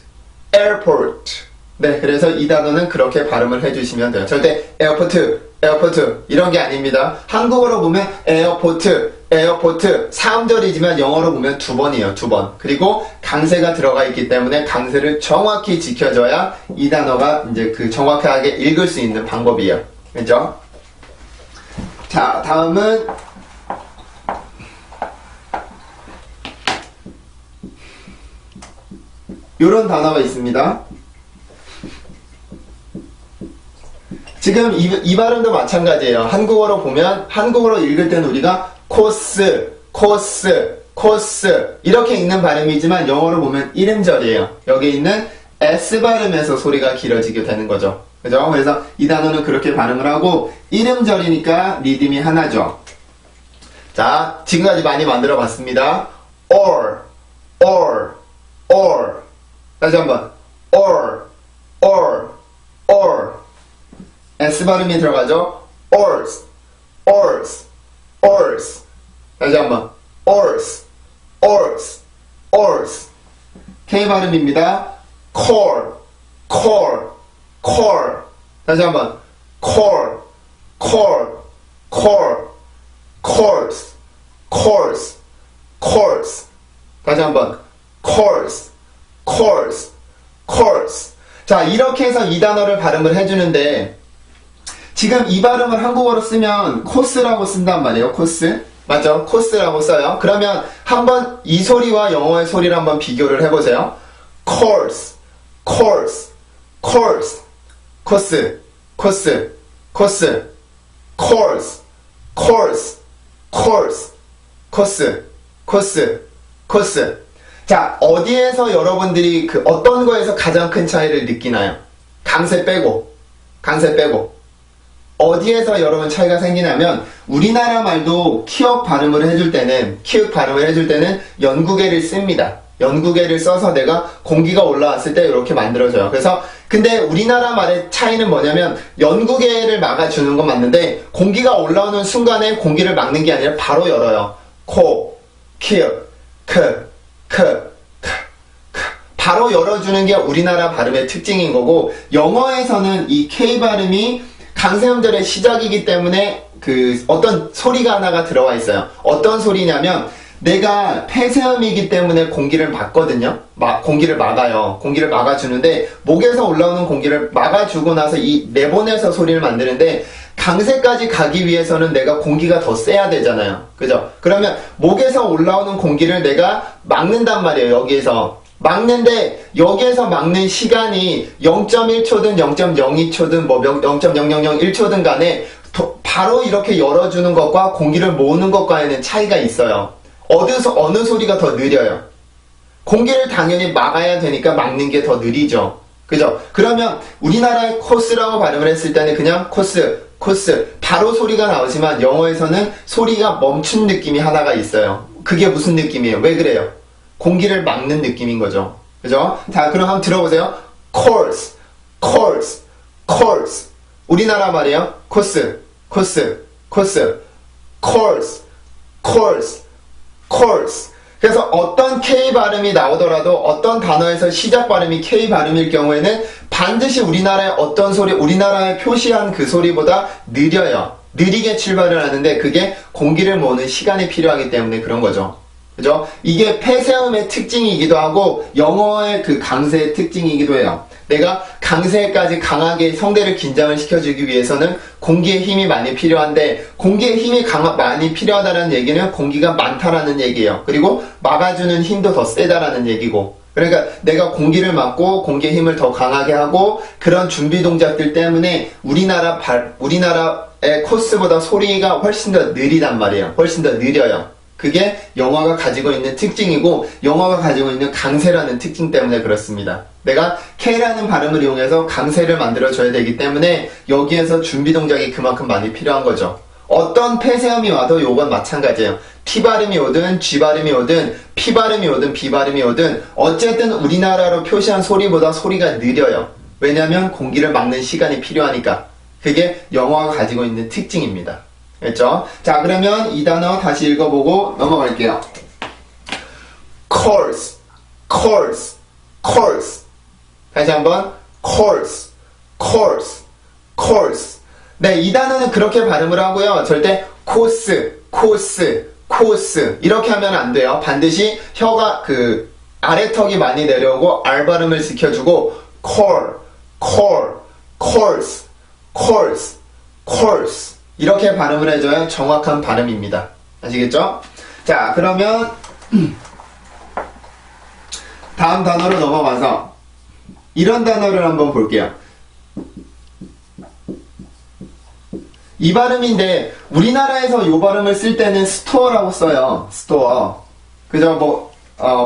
airport. 네, 그래서 이 단어는 그렇게 발음을 해주시면 돼요. 절대 에어포트, 에어포트 이런 게 아닙니다. 한국어로 보면 에어포트, 에어포트 3절이지만 영어로 보면 2번이에요. 2번. 그리고 강세가 들어가 있기 때문에 강세를 정확히 지켜줘야 이 단어가 이제 그 정확하게 읽을 수 있는 방법이에요. 그죠? 자, 다음은 요런 단어가 있습니다. 지금 이 발음도 마찬가지예요. 한국어로 보면, 한국어로 읽을 때는 우리가 코스, 코스, 코스 이렇게 읽는 발음이지만 영어로 보면 이름절이에요. 여기 있는 S 발음에서 소리가 길어지게 되는 거죠. 그죠? 그래서 이 단어는 그렇게 발음을 하고 이름절이니까 리듬이 하나죠. 자, 지금까지 많이 만들어 봤습니다. or, or, or. 다시 한번. or, or, or. S 발음이 들어가죠. ors, ors, ors. 다시 한번. ors, ors, ors. K 발음입니다. core, core, core. 다시 한번. core, core, core. course, course, course. 다시 한번. course, course, course. 자, 이렇게 해서 이 단어를 발음을 해주는데 지금 이 발음을 한국어로 쓰면 코스라고 쓴단 말이에요. 코스. 맞죠? 코스라고 써요. 그러면 한번 이 소리와 영어의 소리를 한번 비교를 해보세요. course, course, course. 코스, 코스, 코스. course, course, course. 코스, 코스, 코스. 자, 어디에서 여러분들이 그 어떤 거에서 가장 큰 차이를 느끼나요? 강세 빼고, 강세 빼고. 어디에서 여러분 차이가 생기냐면 우리나라 말도 키읔 발음을 해줄 때는 연구개를 씁니다. 연구개를 써서 내가 공기가 올라왔을 때 이렇게 만들어져요. 그래서 근데 우리나라 말의 차이는 뭐냐면 연구개를 막아주는 건 맞는데 공기가 올라오는 순간에 공기를 막는 게 아니라 바로 열어요. 코, 키읔, 크, 바로 열어주는 게 우리나라 발음의 특징인 거고 영어에서는 이 K 발음이 강세음절의 시작이기 때문에 그 어떤 소리가 하나가 들어와 있어요. 어떤 소리냐면 내가 폐쇄음이기 때문에 공기를 막거든요. 공기를 막아요. 공기를 막아주는데 목에서 올라오는 공기를 막아주고 나서 이 내보내서 소리를 만드는데 강세까지 가기 위해서는 내가 공기가 더 세야 되잖아요. 그죠? 그러면 목에서 올라오는 공기를 내가 막는단 말이에요. 여기에서. 막는데 여기에서 막는 시간이 0.1초든 0.02초든 뭐 0.0001초든 간에 바로 이렇게 열어주는 것과 공기를 모으는 것과에는 차이가 있어요. 어느 소리가 더 느려요? 공기를 당연히 막아야 되니까 막는 게 더 느리죠. 그죠? 그러면 우리나라의 코스라고 발음을 했을 때는 그냥 코스, 코스 바로 소리가 나오지만 영어에서는 소리가 멈춘 느낌이 하나가 있어요. 그게 무슨 느낌이에요? 왜 그래요? 공기를 막는 느낌인 거죠. 그죠? 자, 그럼 한번 들어보세요. course, course, course. 우리나라 말이에요. 코스, 코스, 코스. course, course, course. 그래서 어떤 K 발음이 나오더라도 어떤 단어에서 시작 발음이 K 발음일 경우에는 반드시 우리나라의 어떤 소리, 우리나라에 표시한 그 소리보다 느려요. 느리게 출발을 하는데 그게 공기를 모으는 시간이 필요하기 때문에 그런 거죠. 그죠? 이게 폐쇄음의 특징이기도 하고 영어의 그 강세의 특징이기도 해요. 내가 강세까지 강하게 성대를 긴장을 시켜주기 위해서는 공기의 힘이 많이 필요한데 공기의 힘이 많이 필요하다는 얘기는 공기가 많다라는 얘기예요. 그리고 막아주는 힘도 더 세다라는 얘기고 그러니까 내가 공기를 막고 공기의 힘을 더 강하게 하고 그런 준비 동작들 때문에 우리나라의 코스보다 소리가 훨씬 더 느리단 말이에요. 훨씬 더 느려요. 그게 영어가 가지고 있는 특징이고 영어가 가지고 있는 강세라는 특징 때문에 그렇습니다. 내가 K라는 발음을 이용해서 강세를 만들어줘야 되기 때문에 여기에서 준비 동작이 그만큼 많이 필요한 거죠. 어떤 폐쇄음이 와도 요건 마찬가지예요. T 발음이 오든 G 발음이 오든 P 발음이 오든 B 발음이 오든 어쨌든 우리나라로 표시한 소리보다 소리가 느려요. 왜냐하면 공기를 막는 시간이 필요하니까. 그게 영어가 가지고 있는 특징입니다. 됐죠? 자, 그러면 이 단어 다시 읽어보고 넘어갈게요. course, course, course. 다시 한번 course, course, course. 네, 이 단어는 그렇게 발음을 하고요. 절대 코스, 코스, 코스 이렇게 하면 안 돼요. 반드시 혀가 아래턱이 많이 내려오고 R 발음을 지켜주고 core, core, course, course, course 이렇게 발음을 해줘야 정확한 발음입니다. 아시겠죠? 자, 그러면 다음 단어로 넘어가서 이런 단어를 한번 볼게요. 이 발음인데 우리나라에서 이 발음을 쓸 때는 스토어라고 써요. 스토어. 그죠?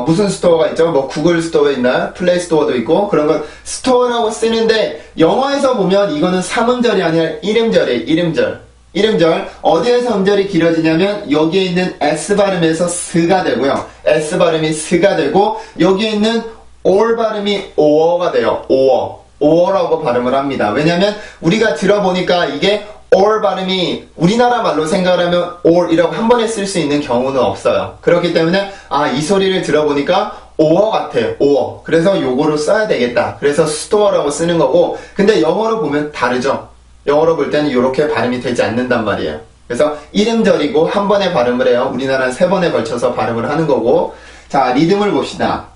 무슨 스토어가 있죠? 구글 스토어 있나요? 플레이 스토어도 있고 그런 건 스토어라고 쓰는데 영어에서 보면 이거는 3음절이 아니라 1음절이에요. 1음절. 1음절. 어디에서 음절이 길어지냐면 여기에 있는 S 발음에서 스가 되고요. S 발음이 스가 되고 여기에 있는 or 발음이 o어가 돼요. o어. o어라고 발음을 합니다. 왜냐면 우리가 들어보니까 이게 or 발음이 우리나라 말로 생각을 하면 or이라고 한 번에 쓸 수 있는 경우는 없어요. 그렇기 때문에 이 소리를 들어보니까 o어 같아요. o어. 그래서 요거로 써야 되겠다. 그래서 store라고 쓰는 거고 근데 영어로 보면 다르죠. 영어로 볼 때는 이렇게 발음이 되지 않는단 말이에요. 그래서 1음절이고 한 번에 발음을 해요. 우리나라는 3번에 걸쳐서 발음을 하는 거고 자, 리듬을 봅시다.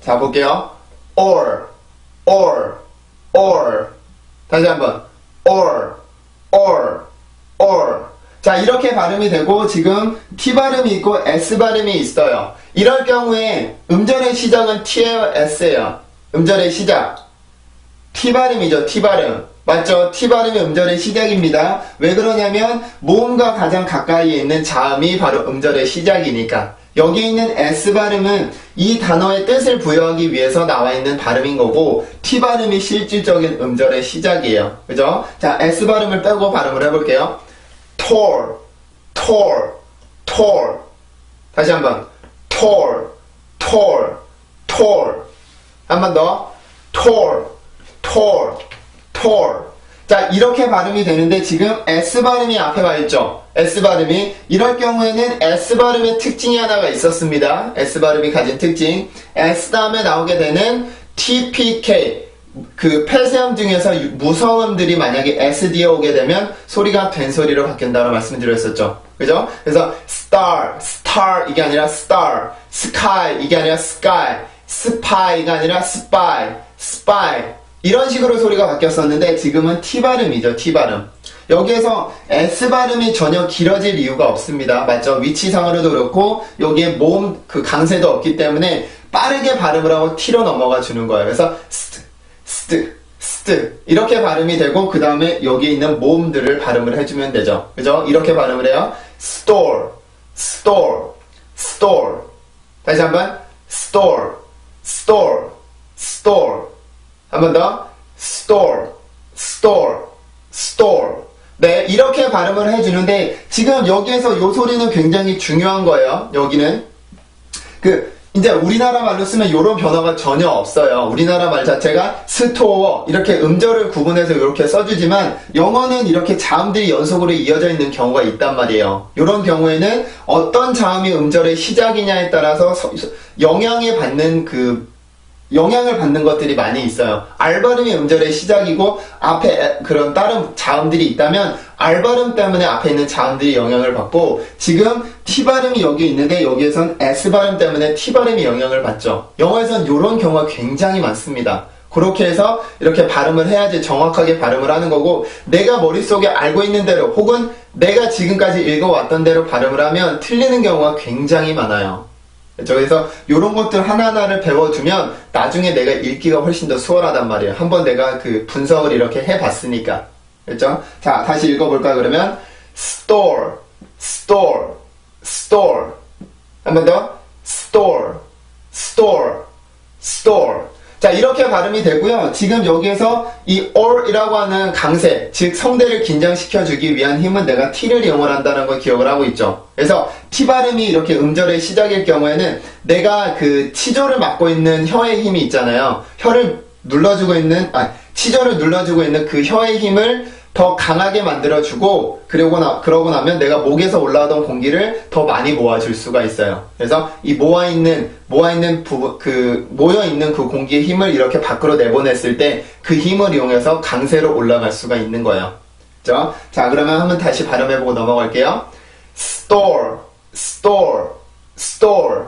자, 볼게요. or, or, or 다시 한번 or, or, or 자, 이렇게 발음이 되고 지금 T 발음이 있고 S 발음이 있어요. 이럴 경우에 음절의 시작은 T예요, S예요. 음절의 시작 T 발음이죠. T 발음 맞죠? T 발음이 음절의 시작입니다. 왜 그러냐면 모음과 가장 가까이에 있는 자음이 바로 음절의 시작이니까 여기 있는 S 발음은 이 단어의 뜻을 부여하기 위해서 나와 있는 발음인 거고 T 발음이 실질적인 음절의 시작이에요. 그죠? 자, S 발음을 빼고 발음을 해볼게요. tall, tall, tall 다시 한번 tall, tall, tall 한 번 더 tall, tall, tall 자, 이렇게 발음이 되는데 지금 S 발음이 앞에 와 있죠? S 발음이 이럴 경우에는 S 발음의 특징이 하나가 있었습니다. S 발음이 가진 특징 S 다음에 나오게 되는 TPK 폐쇄음 중에서 무성음들이 만약에 S 뒤에 오게 되면 소리가 된 소리로 바뀐다고 말씀드렸었죠. 그죠? 그래서 star, star 이게 아니라 star, sky 이게 아니라 sky, spy가 아니라 spy, spy 이런 식으로 소리가 바뀌었었는데 지금은 T 발음이죠. T 발음. 여기에서 S 발음이 전혀 길어질 이유가 없습니다. 맞죠? 위치상으로도 그렇고 여기에 모음 강세도 없기 때문에 빠르게 발음을 하고 T로 넘어가 주는 거예요. 그래서 st 이렇게 발음이 되고 그 다음에 여기 있는 모음들을 발음을 해주면 되죠. 그죠? 이렇게 발음을 해요. store, store, store 다시 한번 store, store, store 한 번 더 store, store, store 네, 이렇게 발음을 해주는데 지금 여기에서 요 소리는 굉장히 중요한 거예요. 여기는 이제 우리나라 말로 쓰면 이런 변화가 전혀 없어요. 우리나라 말 자체가 스토어 이렇게 음절을 구분해서 이렇게 써주지만 영어는 이렇게 자음들이 연속으로 이어져 있는 경우가 있단 말이에요. 이런 경우에는 어떤 자음이 음절의 시작이냐에 따라서 영향을 받는 것들이 많이 있어요. R 발음이 음절의 시작이고 앞에 그런 다른 자음들이 있다면 R 발음 때문에 앞에 있는 자음들이 영향을 받고 지금 T 발음이 여기 있는데 여기에선 S 발음 때문에 T 발음이 영향을 받죠. 영어에선 이런 경우가 굉장히 많습니다. 그렇게 해서 이렇게 발음을 해야지 정확하게 발음을 하는 거고 내가 머릿속에 알고 있는 대로 혹은 내가 지금까지 읽어왔던 대로 발음을 하면 틀리는 경우가 굉장히 많아요. 그래서 이런 것들 하나하나를 배워두면 나중에 내가 읽기가 훨씬 더 수월하단 말이에요. 한번 내가 분석을 이렇게 해봤으니까. 그렇죠? 자, 다시 읽어볼까 그러면 store, store, store 한 번 더 store, store, store 자, 이렇게 발음이 되고요. 지금 여기에서 이 or이라고 하는 강세, 즉 성대를 긴장시켜주기 위한 힘은 내가 T를 이용한다는 걸 기억을 하고 있죠. 그래서 T 발음이 이렇게 음절의 시작일 경우에는 내가 치조를 맡고 있는 혀의 힘이 있잖아요. 치조를 눌러주고 있는 그 혀의 힘을 더 강하게 만들어주고, 그러고 나면 내가 목에서 올라오던 공기를 더 많이 모아줄 수가 있어요. 그래서 이 모여있는 그 공기의 힘을 이렇게 밖으로 내보냈을 때 그 힘을 이용해서 강세로 올라갈 수가 있는 거예요. 그죠? 자, 그러면 한번 다시 발음해보고 넘어갈게요. store, store, store.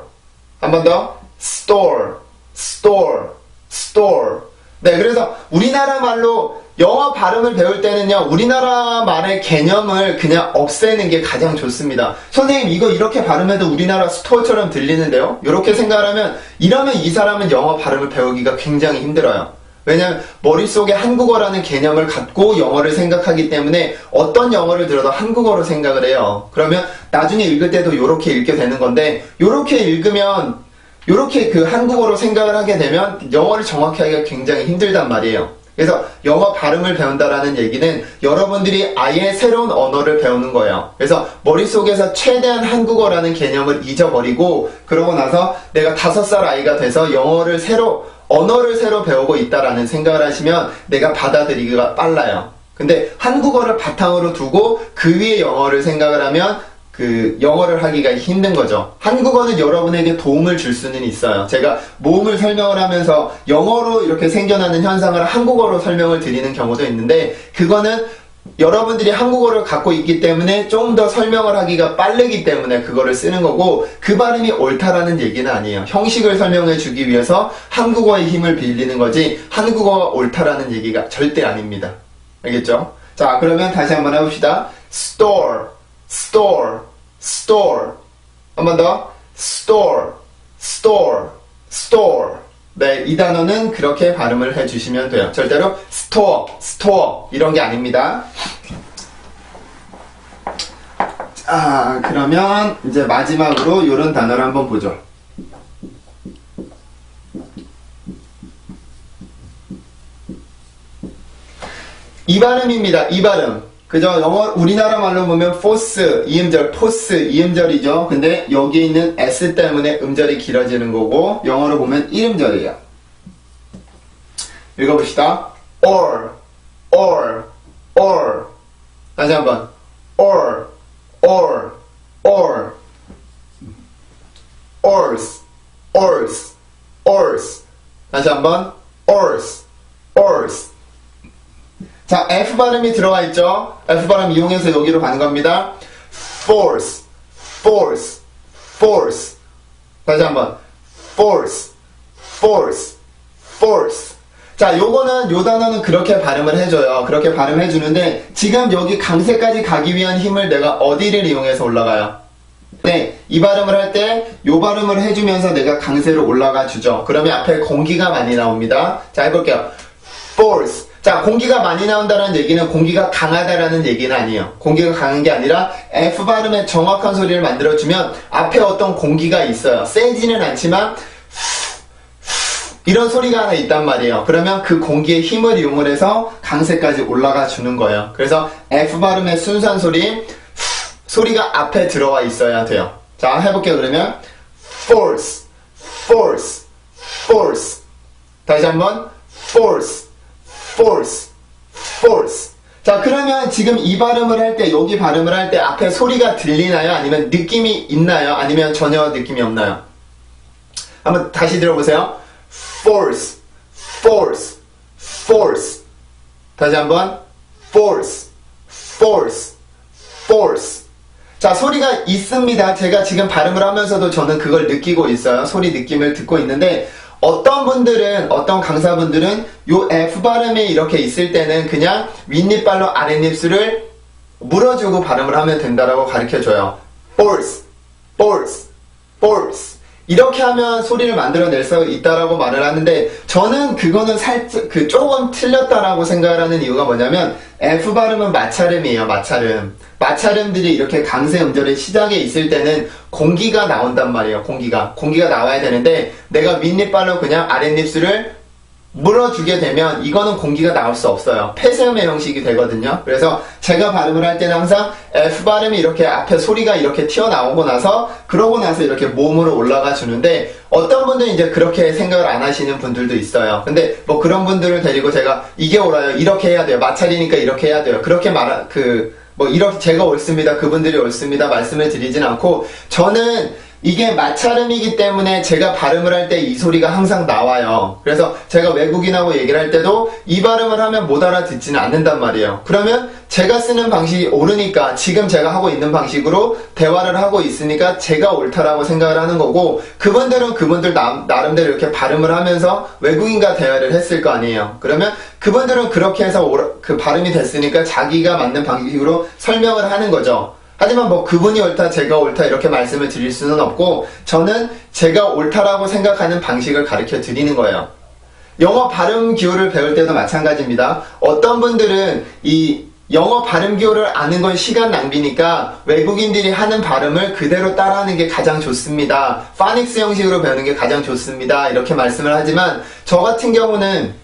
한 번 더. store, store, store. 네, 그래서 우리나라 말로 영어 발음을 배울 때는요, 우리나라 말의 개념을 그냥 없애는 게 가장 좋습니다. 선생님, 이거 이렇게 발음해도 우리나라 스토어처럼 들리는데요? 이렇게 생각하면, 이러면 이 사람은 영어 발음을 배우기가 굉장히 힘들어요. 왜냐면 머릿속에 한국어라는 개념을 갖고 영어를 생각하기 때문에 어떤 영어를 들어도 한국어로 생각을 해요. 그러면 나중에 읽을 때도 이렇게 읽게 되는 건데, 이렇게 읽으면 이렇게 그 한국어로 생각을 하게 되면 영어를 정확히 하기가 굉장히 힘들단 말이에요. 그래서 영어 발음을 배운다라는 얘기는 여러분들이 아예 새로운 언어를 배우는 거예요. 그래서 머릿속에서 최대한 한국어라는 개념을 잊어버리고, 그러고 나서 내가 5살 아이가 돼서 언어를 새로 배우고 있다라는 생각을 하시면 내가 받아들이기가 빨라요. 근데 한국어를 바탕으로 두고 그 위에 영어를 생각을 하면 그 영어를 하기가 힘든 거죠. 한국어는 여러분에게 도움을 줄 수는 있어요. 제가 모음을 설명을 하면서 영어로 이렇게 생겨나는 현상을 한국어로 설명을 드리는 경우도 있는데, 그거는 여러분들이 한국어를 갖고 있기 때문에 좀 더 설명을 하기가 빠르기 때문에 그거를 쓰는 거고, 그 발음이 옳다라는 얘기는 아니에요. 형식을 설명해 주기 위해서 한국어의 힘을 빌리는 거지, 한국어가 옳다라는 얘기가 절대 아닙니다. 알겠죠? 자, 그러면 다시 한번 해봅시다. store, store, store. 한 번 더. store, store, store. 네, 이 단어는 그렇게 발음을 해주시면 돼요. 절대로 store, store 이런 게 아닙니다. 자, 그러면 이제 마지막으로 이런 단어를 한번 보죠. 이 발음입니다. 이 발음. 그죠? 우리나라 말로 보면 force, 이음절, force, 이음절이죠. 근데 여기 있는 s 때문에 음절이 길어지는 거고, 영어로 보면 1음절이에요. 읽어봅시다. or, or, or. 다시 한번. or, or, or. ors, ors, ors. 다시 한번. ors, ors. 자, F 발음이 들어가 있죠? F 발음 이용해서 여기로 가는 겁니다. force, force, force. 다시 한번. force, force, force. 자, 요 단어는 그렇게 발음을 해줘요. 그렇게 발음해주는데, 지금 여기 강세까지 가기 위한 힘을 내가 어디를 이용해서 올라가요? 네, 이 발음을 할 때, 요 발음을 해주면서 내가 강세로 올라가 주죠. 그러면 앞에 공기가 많이 나옵니다. 자, 해볼게요. force. 자, 공기가 많이 나온다는 얘기는 공기가 강하다라는 얘기는 아니에요. 공기가 강한 게 아니라 F 발음의 정확한 소리를 만들어주면 앞에 어떤 공기가 있어요. 세지는 않지만 이런 소리가 하나 있단 말이에요. 그러면 그 공기의 힘을 이용을 해서 강세까지 올라가 주는 거예요. 그래서 F 발음의 순수한 소리가 앞에 들어와 있어야 돼요. 자, 해볼게요. 그러면 force, force, force. 다시 한번 force, force, force. 자, 그러면 지금 이 발음을 할 때, 여기 발음을 할 때 앞에 소리가 들리나요? 아니면 느낌이 있나요? 아니면 전혀 느낌이 없나요? 한번 다시 들어보세요. force, force, force. 다시 한번. force, force, force. 자, 소리가 있습니다. 제가 지금 발음을 하면서도 저는 그걸 느끼고 있어요. 소리 느낌을 듣고 있는데, 어떤 강사분들은 요 F 발음이 이렇게 있을 때는 그냥 윗입발로 아랫입술을 물어주고 발음을 하면 된다라고 가르쳐줘요. force, force, force. 이렇게 하면 소리를 만들어낼 수 있다라고 말을 하는데, 저는 그거는 조금 틀렸다라고 생각을 하는 이유가 뭐냐면, F 발음은 마찰음이에요, 마찰음. 마찰음들이 이렇게 강세 음절의 시작에 있을 때는 공기가 나온단 말이에요, 공기가 나와야 되는데, 내가 윗입발로 그냥 아랫입술을 물어주게 되면 이거는 공기가 나올 수 없어요. 폐쇄음의 형식이 되거든요. 그래서 제가 발음을 할 때는 항상 F 발음이 이렇게 앞에 소리가 이렇게 튀어나오고 나서 그러고 나서 이렇게 몸으로 올라가 주는데 어떤 분들은 이제 그렇게 생각을 안 하시는 분들도 있어요. 근데 뭐 그런 분들을 데리고 제가 이게 옳아요. 이렇게 해야 돼요. 마찰이니까 이렇게 해야 돼요. 그렇게 이렇게 제가 옳습니다. 그분들이 옳습니다. 말씀을 드리진 않고 저는 이게 마찰음이기 때문에 제가 발음을 할 때 이 소리가 항상 나와요. 그래서 제가 외국인하고 얘기를 할 때도 이 발음을 하면 못 알아듣지는 않는단 말이에요. 그러면 제가 쓰는 방식이 옳으니까 지금 제가 하고 있는 방식으로 대화를 하고 있으니까 제가 옳다라고 생각을 하는 거고 그분들은 그분들 나름대로 이렇게 발음을 하면서 외국인과 대화를 했을 거 아니에요. 그러면 그분들은 그렇게 해서 그 발음이 됐으니까 자기가 맞는 방식으로 설명을 하는 거죠. 하지만 뭐 그분이 옳다 제가 옳다 이렇게 말씀을 드릴 수는 없고 저는 제가 옳다라고 생각하는 방식을 가르쳐 드리는 거예요. 영어 발음 기호를 배울 때도 마찬가지입니다. 어떤 분들은 이 영어 발음 기호를 아는 건 시간 낭비니까 외국인들이 하는 발음을 그대로 따라하는 게 가장 좋습니다. 파닉스 형식으로 배우는 게 가장 좋습니다. 이렇게 말씀을 하지만 저 같은 경우는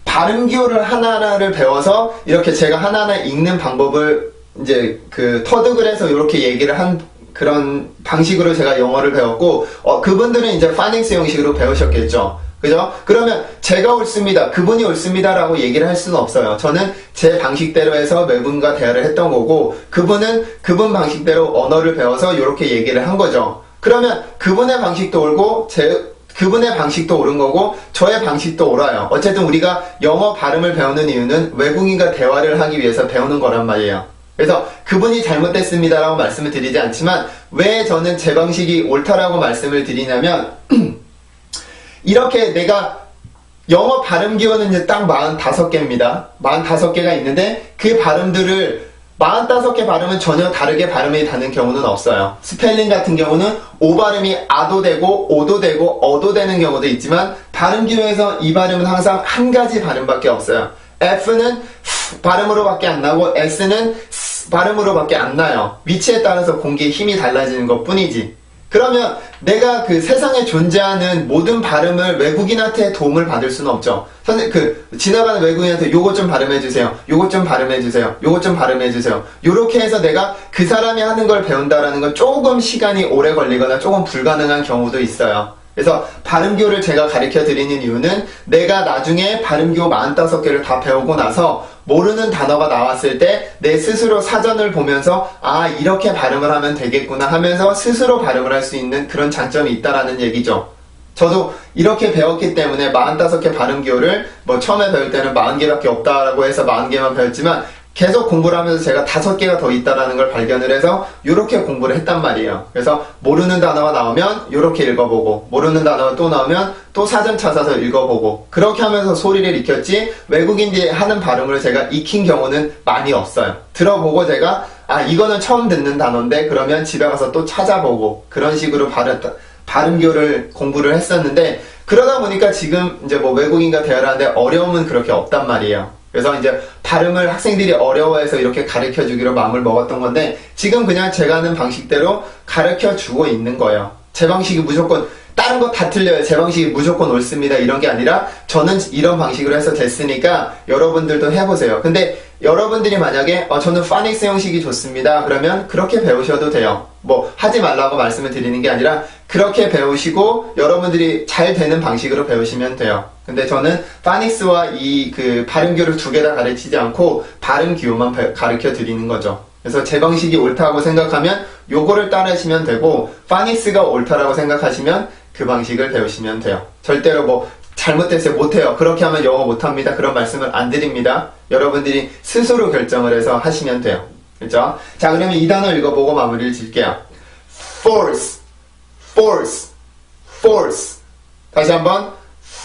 발음 기호를 하나하나를 배워서 이렇게 제가 하나하나 읽는 방법을 이제 터득을 해서 이렇게 얘기를 한 그런 방식으로 제가 영어를 배웠고 그분들은 이제 파닉스 형식으로 배우셨겠죠. 그죠? 그러면 제가 옳습니다. 그분이 옳습니다. 라고 얘기를 할 수는 없어요. 저는 제 방식대로 해서 외국인과 대화를 했던 거고 그분은 그분 방식대로 언어를 배워서 이렇게 얘기를 한 거죠. 그러면 그분의 방식도 옳고 그분의 방식도 옳은 거고 저의 방식도 옳아요. 어쨌든 우리가 영어 발음을 배우는 이유는 외국인과 대화를 하기 위해서 배우는 거란 말이에요. 그래서 그분이 잘못됐습니다라고 말씀을 드리지 않지만 왜 저는 제 방식이 옳다라고 말씀을 드리냐면 이렇게 내가 영어 발음 기호는 이제 딱 45개입니다. 45개가 있는데 그 발음들을 45개 발음은 전혀 다르게 발음이 되는 경우는 없어요. 스펠링 같은 경우는 O 발음이 아도 되고 오도 되고 어도 되는 경우도 있지만 발음 기호에서 이 발음은 항상 한 가지 발음밖에 없어요. F는 발음으로밖에 안 나고 S는 발음으로밖에 안 나요. 위치에 따라서 공기의 힘이 달라지는 것 뿐이지. 그러면 내가 그 세상에 존재하는 모든 발음을 외국인한테 도움을 받을 수는 없죠. 지나가는 외국인한테 요것 좀 발음해주세요. 요것 좀 발음해주세요. 요것 좀 발음해주세요. 요렇게 해서 내가 그 사람이 하는 걸 배운다라는 건 조금 시간이 오래 걸리거나 조금 불가능한 경우도 있어요. 그래서 발음기호를 제가 가르쳐 드리는 이유는 내가 나중에 발음기호 45개를 다 배우고 나서 모르는 단어가 나왔을 때 내 스스로 사전을 보면서 아 이렇게 발음을 하면 되겠구나 하면서 스스로 발음을 할 수 있는 그런 장점이 있다라는 얘기죠. 저도 이렇게 배웠기 때문에 45개 발음기호를 뭐 처음에 배울 때는 40개밖에 없다라고 해서 40개만 배웠지만 계속 공부를 하면서 제가 5개가 더 있다라는 걸 발견을 해서 이렇게 공부를 했단 말이에요. 그래서 모르는 단어가 나오면 이렇게 읽어보고 모르는 단어가 또 나오면 또 사전 찾아서 읽어보고 그렇게 하면서 소리를 익혔지 외국인들이 하는 발음을 제가 익힌 경우는 많이 없어요. 들어보고 제가 아 이거는 처음 듣는 단어인데 그러면 집에 가서 또 찾아보고 그런 식으로 발음기호를 공부를 했었는데 그러다 보니까 지금 이제 뭐 외국인과 대화를 하는데 어려움은 그렇게 없단 말이에요. 그래서 이제 발음을 학생들이 어려워해서 이렇게 가르쳐 주기로 마음을 먹었던 건데 지금 그냥 제가 하는 방식대로 가르쳐 주고 있는 거예요. 제 방식이 무조건 다른 거 다 틀려요. 제 방식이 무조건 옳습니다. 이런 게 아니라 저는 이런 방식으로 해서 됐으니까 여러분들도 해보세요. 근데 여러분들이 만약에 저는 파닉스 형식이 좋습니다. 그러면 그렇게 배우셔도 돼요. 뭐 하지 말라고 말씀을 드리는 게 아니라 그렇게 배우시고 여러분들이 잘 되는 방식으로 배우시면 돼요. 근데 저는 파닉스와 이 발음기호를 두 개 다 가르치지 않고 발음기호만 가르쳐 드리는 거죠. 그래서 제 방식이 옳다고 생각하면 요거를 따르시면 되고 파닉스가 옳다라고 생각하시면 그 방식을 배우시면 돼요. 절대로 뭐 잘못됐어요 못해요 그렇게 하면 영어 못합니다 그런 말씀을 안 드립니다. 여러분들이 스스로 결정을 해서 하시면 돼요. 그렇죠? 자 그러면 이 단어 읽어보고 마무리를 질게요. force, force, force. 다시 한번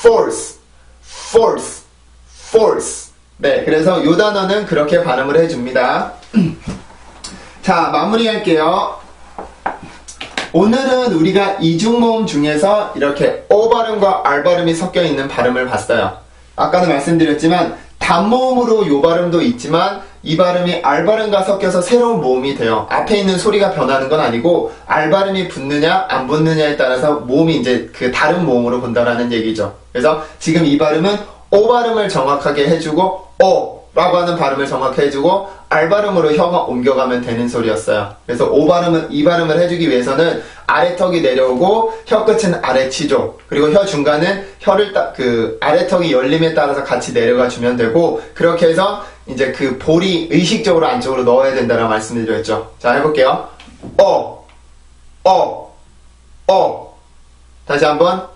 force, force, force. 네, 그래서 이 단어는 그렇게 발음을 해줍니다. 자, 마무리할게요. 오늘은 우리가 이중모음 중에서 이렇게 O 발음과 R 발음이 섞여 있는 발음을 봤어요. 아까도 말씀드렸지만 단모음으로 요 발음도 있지만 이 발음이 R 발음과 섞여서 새로운 모음이 돼요. 앞에 있는 소리가 변하는 건 아니고 R 발음이 붙느냐 안 붙느냐에 따라서 모음이 이제 그 다른 모음으로 본다라는 얘기죠. 그래서 지금 이 발음은 O 발음을 정확하게 해주고 O 라고 하는 발음을 정확히 해주고 R 발음으로 혀가 옮겨가면 되는 소리였어요. 그래서 이 발음을 해주기 위해서는 아래턱이 내려오고 혀 끝은 아래 치죠. 그리고 혀 중간은 혀를 아래턱이 열림에 따라서 같이 내려가 주면 되고, 그렇게 해서 이제 그 볼이 의식적으로 안쪽으로 넣어야 된다는 말씀을 드렸죠. 자, 해볼게요. 다시 한번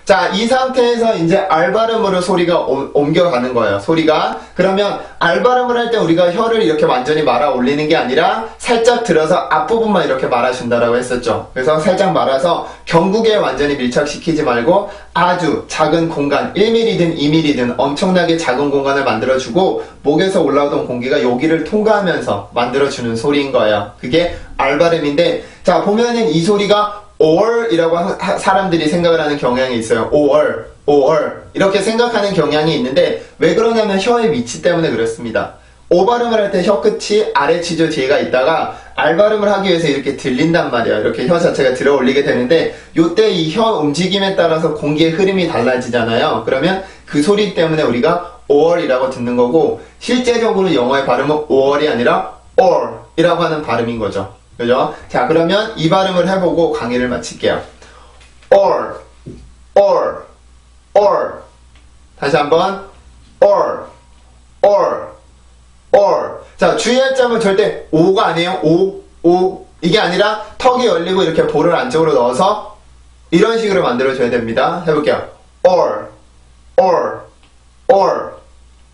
자, 이 상태에서 이제 R 발음으로 소리가 옮겨가는 거예요. 소리가. 그러면 R 발음을 할 때 우리가 혀를 이렇게 완전히 말아 올리는 게 아니라 살짝 들어서 앞부분만 이렇게 말아준다라고 했었죠. 그래서 살짝 말아서 경국에 완전히 밀착시키지 말고 아주 작은 공간, 1mm든 2mm든 엄청나게 작은 공간을 만들어주고 목에서 올라오던 공기가 여기를 통과하면서 만들어주는 소리인 거예요. 그게 R 발음인데, 자, 보면은 이 소리가 or 이라고 사람들이 생각을 하는 경향이 있어요. or 이렇게 생각하는 경향이 있는데, 왜 그러냐면 혀의 위치 때문에 그렇습니다. O 발음을 할 때 혀 끝이 아래 치조 뒤에가 있다가 R 발음을 하기 위해서 이렇게 들린단 말이에요. 이렇게 혀 자체가 들어 올리게 되는데, 요때 이 혀 움직임에 따라서 공기의 흐름이 달라지잖아요. 그러면 그 소리 때문에 우리가 or 이라고 듣는 거고, 실제적으로 영어의 발음은 or이 아니라 or 이라고 하는 발음인 거죠. 그죠? 자, 그러면 이 발음을 해보고 강의를 마칠게요. or. 다시 한번 or. 자, 주의할 점은 절대 오가 아니에요. 오. 이게 아니라 턱이 열리고 이렇게 볼을 안쪽으로 넣어서 이런 식으로 만들어줘야 됩니다. 해볼게요. or.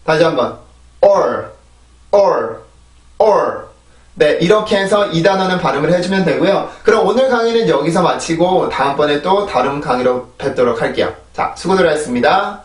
다시 한번 or. 네, 이렇게 해서 이 단어는 발음을 해주면 되고요. 그럼 오늘 강의는 여기서 마치고 다음번에 또 다른 강의로 뵙도록 할게요. 자, 수고들 하셨습니다.